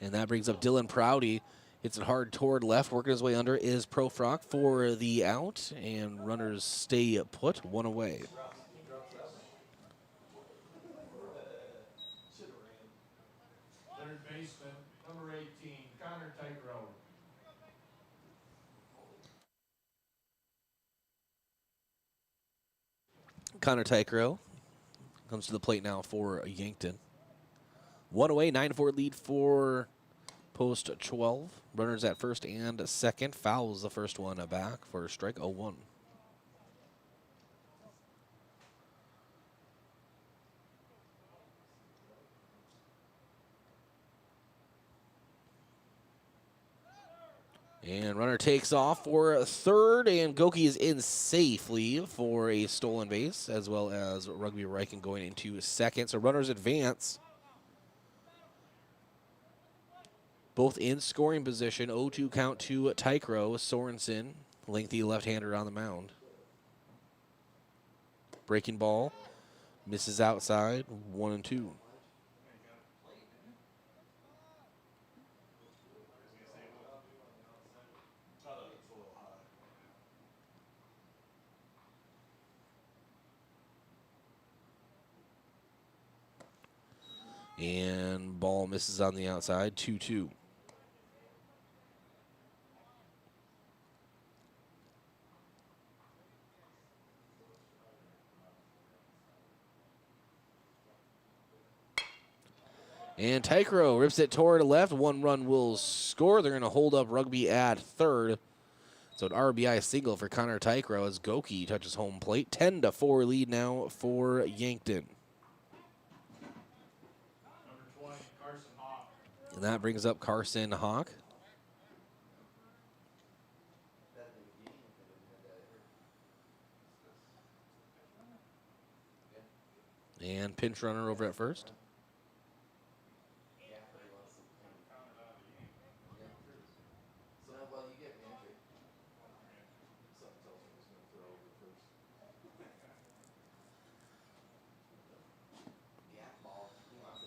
And that brings up Dylan Prouty. Hits it hard toward left. Working his way under is Profrock for the out. And runners stay put, 1 away. Third baseman, number 18, Connor Tygrow. Connor Tygrow comes to the plate now for Yankton. One away, 9-4 lead for Post 12. Runners at first and second. Fouls the first one back for strike 0-1. And runner takes off for third, and Goki is in safely for a stolen base, as well as Rugby Riken going into second. So runners advance. Both in scoring position. 0-2 count to Tykro. Sorensen, lengthy left-hander on the mound. Breaking ball. Misses outside. 1-2. And ball misses on the outside, 2-2. And Tykro rips it toward left. One run will score. They're going to hold up Rugby at third. So an RBI single for Connor Tykro as Goki touches home plate. 10-4 lead now for Yankton. And that brings up Carson Hawk. And pinch runner over at first.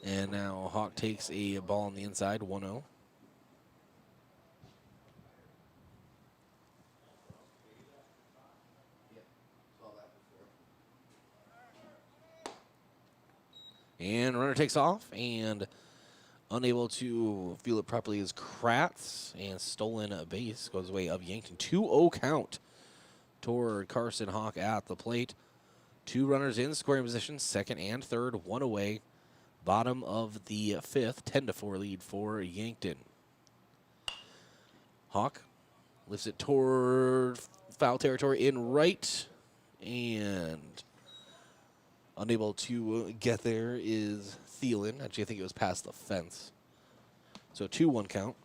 And now Hawk takes a ball on the inside, 1-0. And runner takes off, and unable to feel it properly is Kratz, and stolen a base goes away of Yankton. 2-0 count toward Carson Hawk at the plate. Two runners in scoring position, second and third, one away. Bottom of the fifth, 10-4 lead for Yankton. Hawk lifts it toward foul territory in right, and unable to get there is Thielen. Actually, I think it was past the fence. So 2-1 count.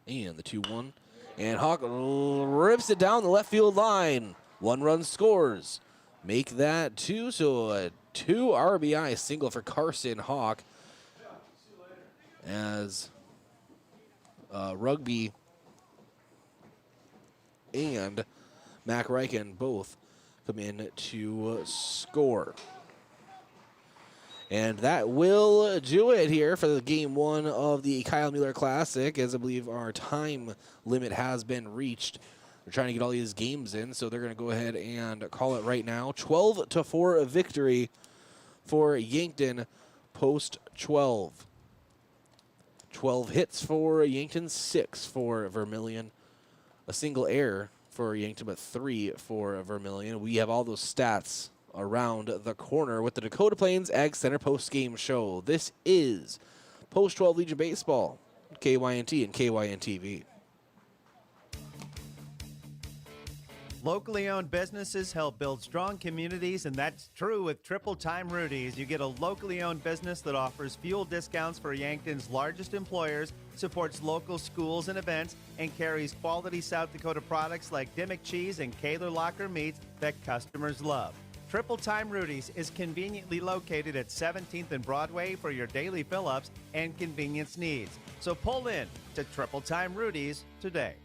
And the 2-1. And Hawk rips it down the left field line. One run scores. Make that two. So a 2 RBI single for Carson Hawk. As Rugby and Mac Riken both come in to score. And that will do it here for the game one of the Kyle Mueller Classic, as I believe our time limit has been reached. They're trying to get all these games in, so they're going to go ahead and call it right now. 12-4 victory for Yankton, Post 12. 12 hits for Yankton, 6 for Vermillion. A single error for Yankton, but 3 for Vermillion. We have all those stats around the corner with the Dakota Plains Ag Center post-game show. This is Post 12 Legion Baseball, KYNT and KYN-TV. Locally owned businesses help build strong communities, and that's true with Triple Time Rudy's. You get a locally owned business that offers fuel discounts for Yankton's largest employers, supports local schools and events, and carries quality South Dakota products like Dimmick cheese and Kaler Locker meats that customers love. Triple Time Rudy's is conveniently located at 17th and Broadway for your daily fill-ups and convenience needs. So pull in to Triple Time Rudy's today.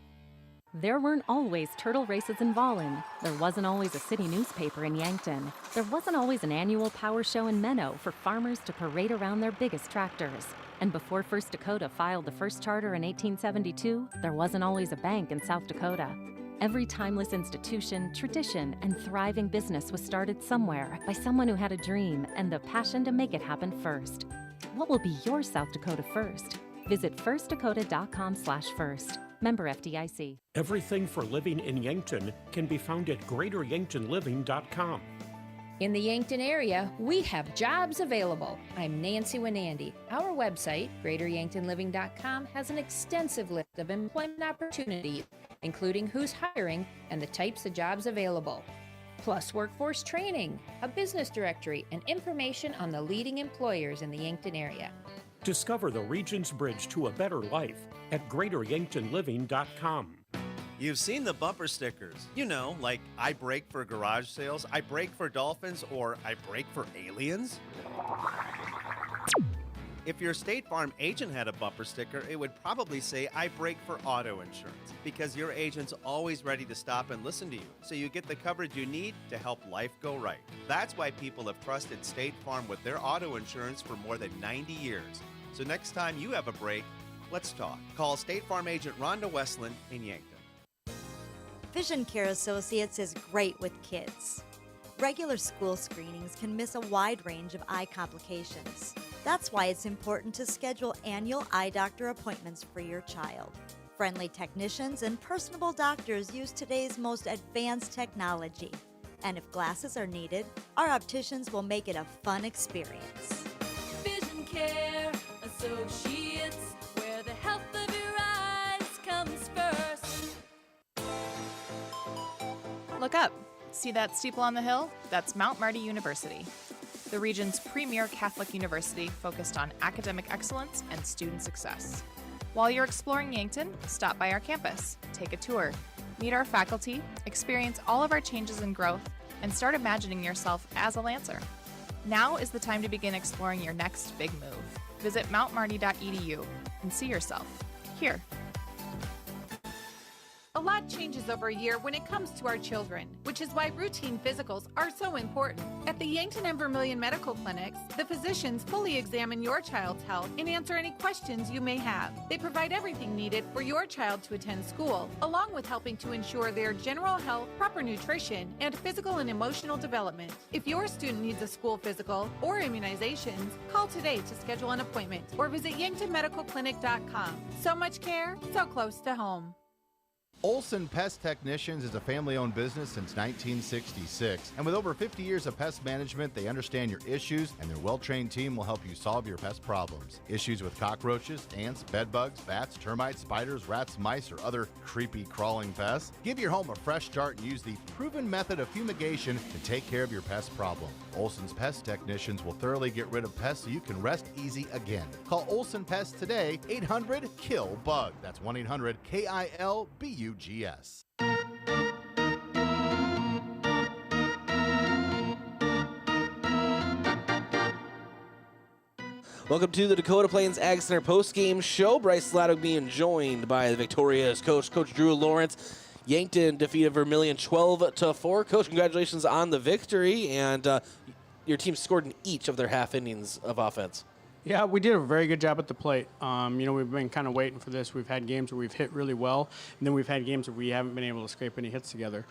There weren't always turtle races in Volin. There wasn't always a city newspaper in Yankton. There wasn't always an annual power show in Menno for farmers to parade around their biggest tractors. And before First Dakota filed the first charter in 1872, there wasn't always a bank in South Dakota. Every timeless institution, tradition, and thriving business was started somewhere by someone who had a dream and the passion to make it happen first. What will be your South Dakota first? Visit firstdakota.com/first. Member FDIC. Everything for living in Yankton can be found at greateryanktonliving.com. In the Yankton area, we have jobs available. I'm Nancy Winandy. Our website, greateryanktonliving.com, has an extensive list of employment opportunities, including who's hiring and the types of jobs available. Plus workforce training, a business directory, and information on the leading employers in the Yankton area. Discover the region's bridge to a better life at greateryanktonliving.com. You've seen the bumper stickers. You know, like I brake for garage sales, I brake for dolphins, or I brake for aliens. If your State Farm agent had a bumper sticker, it would probably say, I brake for auto insurance, because your agent's always ready to stop and listen to you, so you get the coverage you need to help life go right. That's why people have trusted State Farm with their auto insurance for more than 90 years. So next time you have a break, let's talk. Call State Farm agent Rhonda Westland in Yankton. Vision Care Associates is great with kids. Regular school screenings can miss a wide range of eye complications. That's why it's important to schedule annual eye doctor appointments for your child. Friendly technicians and personable doctors use today's most advanced technology. And if glasses are needed, our opticians will make it a fun experience. Vision Care Associates, where the health of your eyes comes first. Look up. See that steeple on the hill? That's Mount Marty University, the region's premier Catholic university focused on academic excellence and student success. While you're exploring Yankton, stop by our campus, take a tour, meet our faculty, experience all of our changes and growth, and start imagining yourself as a Lancer. Now is the time to begin exploring your next big move. Visit mountmarty.edu and see yourself here. A lot changes over a year when it comes to our children, which is why routine physicals are so important. At the Yankton and Vermillion medical clinics, the physicians fully examine your child's health and answer any questions you may have. They provide everything needed for your child to attend school, along with helping to ensure their general health, proper nutrition, and physical and emotional development. If your student needs a school physical or immunizations, call today to schedule an appointment or visit yanktonmedicalclinic.com. So much care, so close to home. Olson Pest Technicians is a family-owned business since 1966. And with over 50 years of pest management, they understand your issues, and their well-trained team will help you solve your pest problems. Issues with cockroaches, ants, bedbugs, bats, termites, spiders, rats, mice, or other creepy crawling pests? Give your home a fresh start and use the proven method of fumigation to take care of your pest problem. Olson's Pest Technicians will thoroughly get rid of pests so you can rest easy again. Call Olson Pest today, 800-KILL-BUG. That's 1-800-KILBUGS. Welcome to the Dakota Plains Ag Center post-game show. Bryce Sladog being joined by the victorious Coach Drew Lawrence. Yankton defeated Vermillion 12-4. Coach, congratulations on the victory, and your team scored in each of their half innings of offense. Yeah, we did a very good job at the plate. We've been kind of waiting for this. We've had games where we've hit really well, and then we've had games where we haven't been able to scrape any hits together.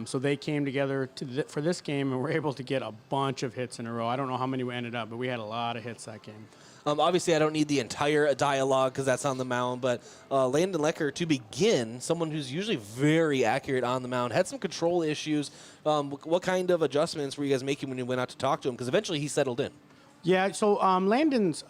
So they came together for this game and were able to get a bunch of hits in a row. I don't know how many we ended up, but we had a lot of hits that game. Obviously, I don't need the entire dialogue because that's on the mound, but Landon Lecker, to begin, someone who's usually very accurate on the mound, had some control issues. What kind of adjustments were you guys making when you went out to talk to him? Because eventually he settled in. Yeah, so Landon's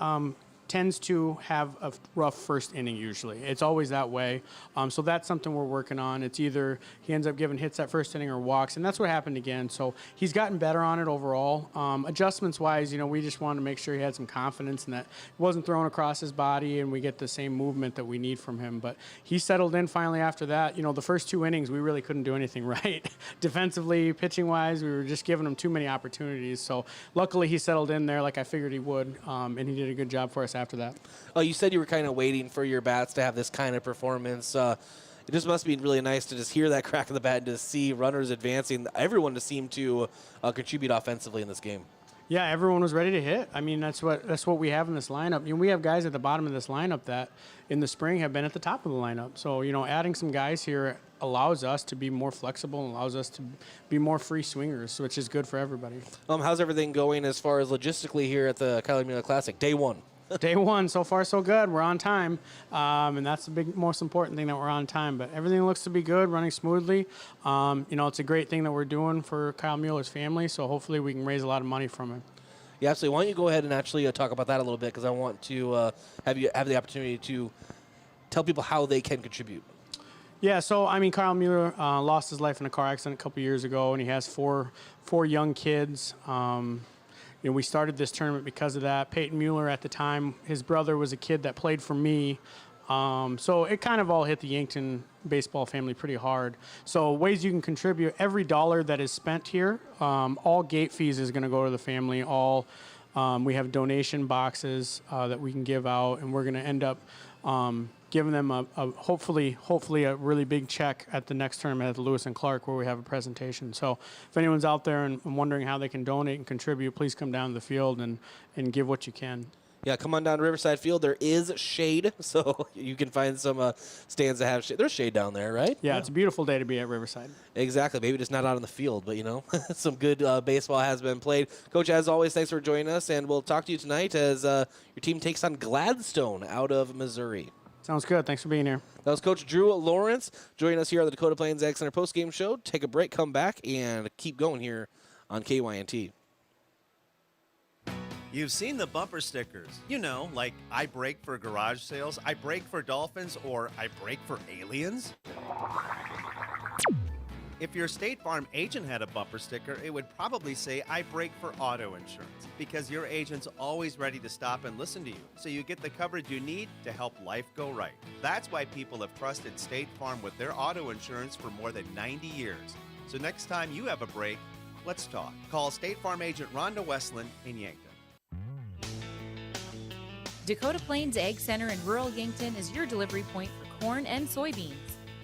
tends to have a rough first inning usually. It's always that way. So that's something we're working on. It's either he ends up giving hits that first inning or walks, and that's what happened again. So he's gotten better on it overall. Adjustments-wise, we just wanted to make sure he had some confidence and that it wasn't thrown across his body and we get the same movement that we need from him. But he settled in finally after that. The first 2 innings, we really couldn't do anything right. Defensively, pitching-wise, we were just giving him too many opportunities. So luckily he settled in there like I figured he would, and he did a good job for us after that. You said you were kind of waiting for your bats to have this kind of performance. It just must be really nice to just hear that crack of the bat and to see runners advancing, everyone to seem to contribute offensively in this game. Yeah, everyone was ready to hit. I mean, that's what we have in this lineup. We have guys at the bottom of this lineup that in the spring have been at the top of the lineup. So, adding some guys here allows us to be more flexible and allows us to be more free swingers, which is good for everybody. How's everything going as far as logistically here at the Kyler Mueller Classic? Day one. Day one, so far so good. We're on time, and that's the most important thing, that we're on time. But everything looks to be good, running smoothly. It's a great thing that we're doing for Kyle Mueller's family, so hopefully we can raise a lot of money from it. Yeah, absolutely. Why don't you go ahead and actually talk about that a little bit, because I want to have the opportunity to tell people how they can contribute. Yeah, so Kyle Mueller lost his life in a car accident a couple years ago, and he has four young kids. We started this tournament because of that. Peyton Mueller at the time, his brother was a kid that played for me. So it kind of all hit the Yankton baseball family pretty hard. So ways you can contribute, every dollar that is spent here, all gate fees is going to go to the family. We have donation boxes that we can give out, and we're going to end up giving them hopefully a really big check at the next tournament at the Lewis and Clark, where we have a presentation. So if anyone's out there and wondering how they can donate and contribute, please come down to the field and give what you can. Yeah, come on down to Riverside Field. There is shade, so you can find some stands that have shade. There's shade down there, right? Yeah, it's a beautiful day to be at Riverside. Exactly. Maybe just not out on the field, but, some good baseball has been played. Coach, as always, thanks for joining us, and we'll talk to you tonight as your team takes on Gladstone out of Missouri. Sounds good. Thanks for being here. That was Coach Drew Lawrence joining us here on the Dakota Plains Ag Center postgame show. Take a break, come back, and keep going here on KYNT. You've seen the bumper stickers. Like I brake for garage sales, I brake for dolphins, or I brake for aliens. If your State Farm agent had a bumper sticker, it would probably say, I brake for auto insurance, because your agent's always ready to stop and listen to you, so you get the coverage you need to help life go right. That's why people have trusted State Farm with their auto insurance for more than 90 years. So next time you have a break, let's talk. Call State Farm agent Rhonda Westland in Yankton. Dakota Plains Ag Center in rural Yankton is your delivery point for corn and soybeans.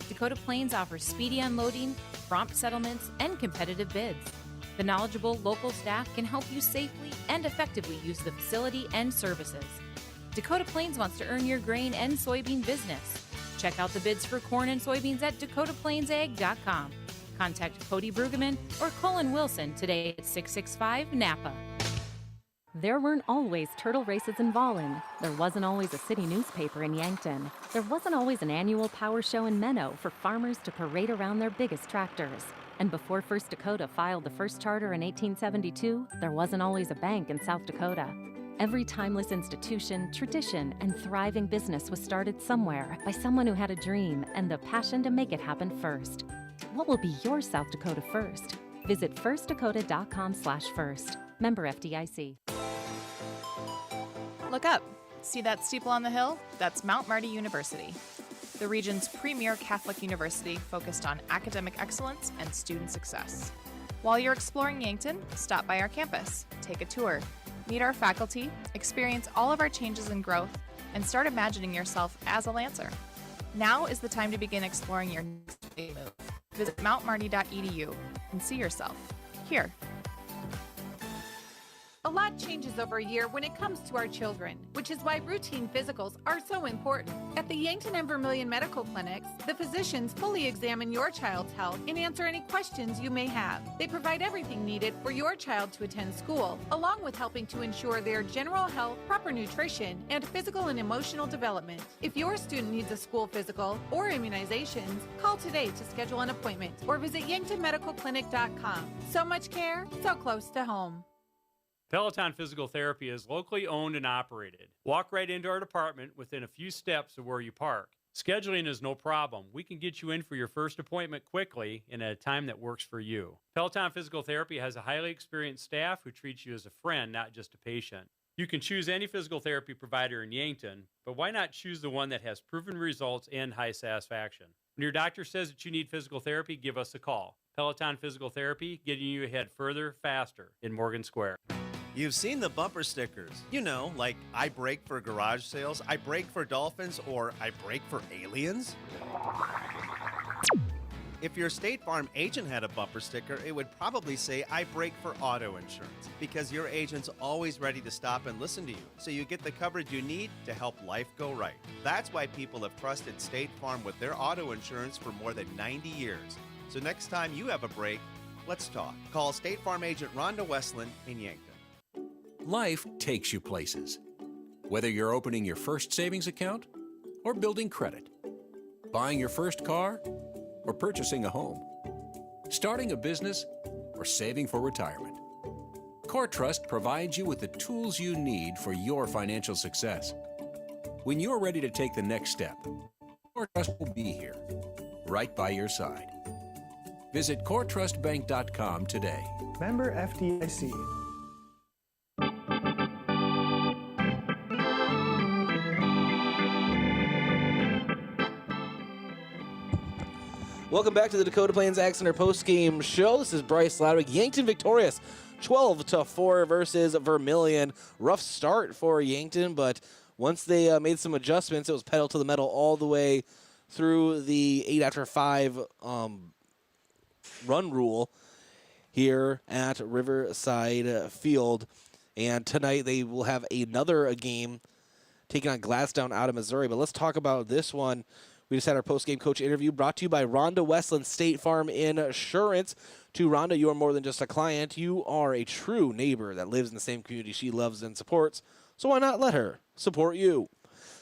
Dakota Plains offers speedy unloading, prompt settlements, and competitive bids. The knowledgeable local staff can help you safely and effectively use the facility and services. Dakota Plains wants to earn your grain and soybean business. Check out the bids for corn and soybeans at dakotaplainsag.com. Contact Cody Brueggemann or Colin Wilson today at 665 Napa. There weren't always turtle races in Volin. There wasn't always a city newspaper in Yankton. There wasn't always an annual power show in Menno for farmers to parade around their biggest tractors. And before First Dakota filed the first charter in 1872, there wasn't always a bank in South Dakota. Every timeless institution, tradition, and thriving business was started somewhere by someone who had a dream and the passion to make it happen first. What will be your South Dakota first? Visit firstdakota.com/first. Member FDIC. Look up. See that steeple on the hill? That's Mount Marty University, the region's premier Catholic university focused on academic excellence and student success. While you're exploring Yankton, stop by our campus, take a tour, meet our faculty, experience all of our changes and growth, and start imagining yourself as a Lancer. Now is the time to begin exploring your next big move. Visit mountmarty.edu and see yourself here. A lot changes over a year when it comes to our children, which is why routine physicals are so important. At the Yankton and Vermillion medical clinics, the physicians fully examine your child's health and answer any questions you may have. They provide everything needed for your child to attend school, along with helping to ensure their general health, proper nutrition, and physical and emotional development. If your student needs a school physical or immunizations, call today to schedule an appointment or visit yanktonmedicalclinic.com. So much care, so close to home. Peloton Physical Therapy is locally owned and operated. Walk right into our department within a few steps of where you park. Scheduling is no problem. We can get you in for your first appointment quickly and at a time that works for you. Peloton Physical Therapy has a highly experienced staff who treats you as a friend, not just a patient. You can choose any physical therapy provider in Yankton, but why not choose the one that has proven results and high satisfaction? When your doctor says that you need physical therapy, give us a call. Peloton Physical Therapy, getting you ahead further, faster in Morgan Square. You've seen the bumper stickers. Like I brake for garage sales, I brake for dolphins, or I brake for aliens. If your State Farm agent had a bumper sticker, it would probably say, I break for auto insurance, because your agent's always ready to stop and listen to you, so you get the coverage you need to help life go right. That's why people have trusted State Farm with their auto insurance for more than 90 years. So next time you have a break, let's talk. Call State Farm agent Rhonda Westland in Yankton. Life takes you places. Whether you're opening your first savings account or building credit, buying your first car or purchasing a home, starting a business or saving for retirement, Core Trust provides you with the tools you need for your financial success. When you're ready to take the next step, Core Trust will be here, right by your side. Visit coretrustbank.com today. Member FDIC. Welcome back to the Dakota Plains Ag Center post-game show. This is Bryce Ladwick. Yankton victorious 12-4 versus Vermillion. Rough start for Yankton, but once they made some adjustments, it was pedal to the metal all the way through the 8 after 5 run rule here at Riverside Field. And tonight they will have another game taking on Gladstone out of Missouri. But let's talk about this one. We just had our post-game coach interview brought to you by Rhonda Westland State Farm Insurance. To Rhonda, you are more than just a client. You are a true neighbor that lives in the same community she loves and supports. So why not let her support you?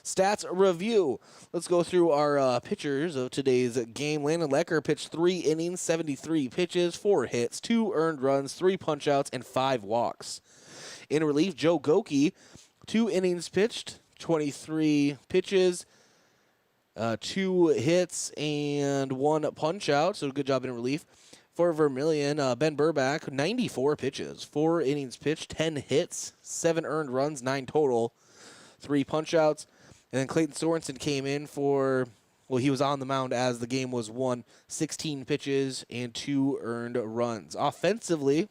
Stats review. Let's go through our pitchers of today's game. Landon Lecker pitched 3 innings, 73 pitches, 4 hits, 2 earned runs, 3 punch-outs, and 5 walks. In relief, Joe Goki, 2 innings pitched, 23 pitches, 2 hits, and 1 punch-out, so good job in relief. For Vermillion, Ben Burback, 94 pitches, 4 innings pitched, 10 hits, 7 earned runs, 9 total, 3 punch-outs. And then Clayton Sorensen came in for, well, he was on the mound as the game was won, 16 pitches and 2 earned runs. Offensively,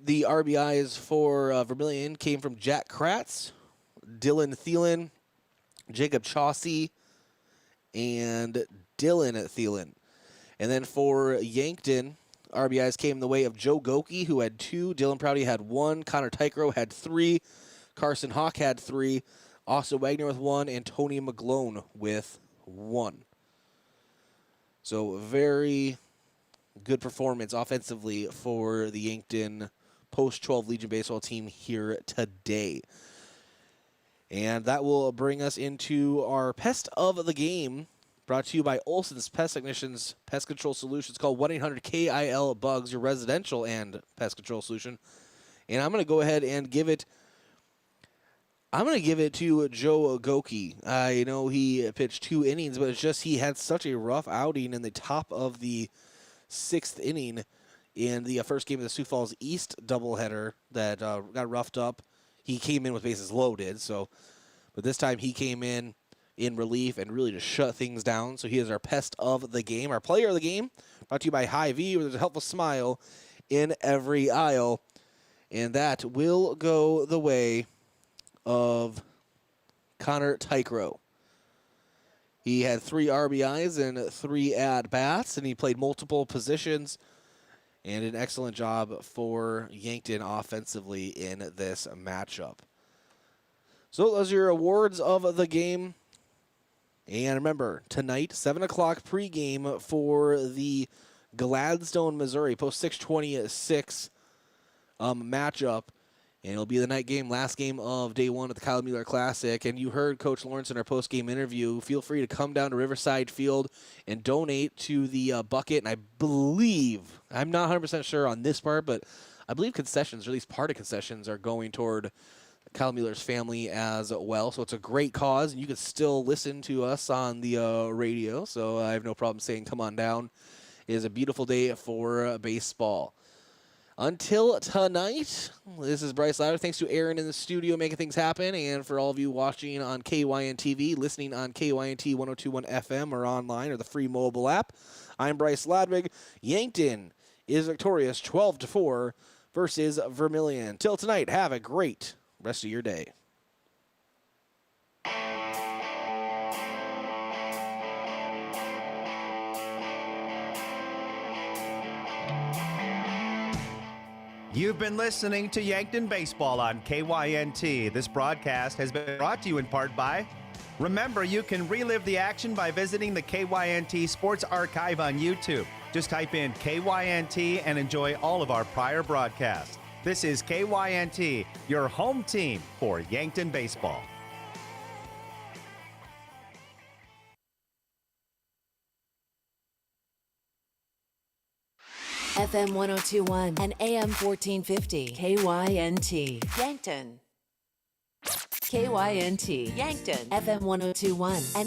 the RBIs for Vermillion came from Jack Kratz, Dylan Thielen, Jacob Chauncey, and Dylan Thielen. And then for Yankton, RBIs came in the way of Joe Goki, who had 2, Dylan Prouty had 1, Connor Tykrow had 3, Carson Hawk had 3, Austin Wagner with 1, and Tony McGlone with 1. So very good performance offensively for the Yankton Post-12 Legion Baseball team here today. And that will bring us into our pest of the game, brought to you by Olson's Pest Technicians Pest Control Solutions. Call 1-800-KIL-BUGS, your residential and pest control solution. And I'm going to go ahead and give it to Joe Goki. I know he pitched 2 innings, but it's just he had such a rough outing in the top of the 6th inning in the first game of the Sioux Falls East doubleheader that got roughed up. He came in with bases loaded, but this time he came in relief and really just shut things down. So he is our pest of the game. Our player of the game, brought to you by Hy-Vee, where there's a helpful smile in every aisle. And that will go the way of Connor Tykrow. He had 3 RBIs and 3 at-bats, and he played multiple positions. And an excellent job for Yankton offensively in this matchup. So those are your awards of the game. And remember, tonight, 7 o'clock pregame for the Gladstone, Missouri, post-626 matchup. And it'll be the night game, last game of day 1 of the Kyle Mueller Classic. And you heard Coach Lawrence in our post-game interview. Feel free to come down to Riverside Field and donate to the bucket. And I believe, I'm not 100% sure on this part, but I believe concessions, or at least part of concessions, are going toward Kyle Mueller's family as well. So it's a great cause, and you can still listen to us on the radio. So I have no problem saying come on down. It is a beautiful day for baseball. Until tonight, this is Bryce Louder. Thanks to Aaron in the studio making things happen, and for all of you watching on KYN TV, listening on KYNT 102.1 FM or online or the free mobile app, I'm Bryce Ladwig. Yankton is victorious 12-4 versus Vermillion. Till tonight, have a great rest of your day. You've been listening to Yankton Baseball on KYNT. This broadcast has been brought to you in part by... Remember, you can relive the action by visiting the KYNT Sports Archive on YouTube. Just type in KYNT and enjoy all of our prior broadcasts. This is KYNT, your home team for Yankton Baseball. FM 1021 and AM 1450, KYNT, Yankton. KYNT, Yankton, FM 1021 and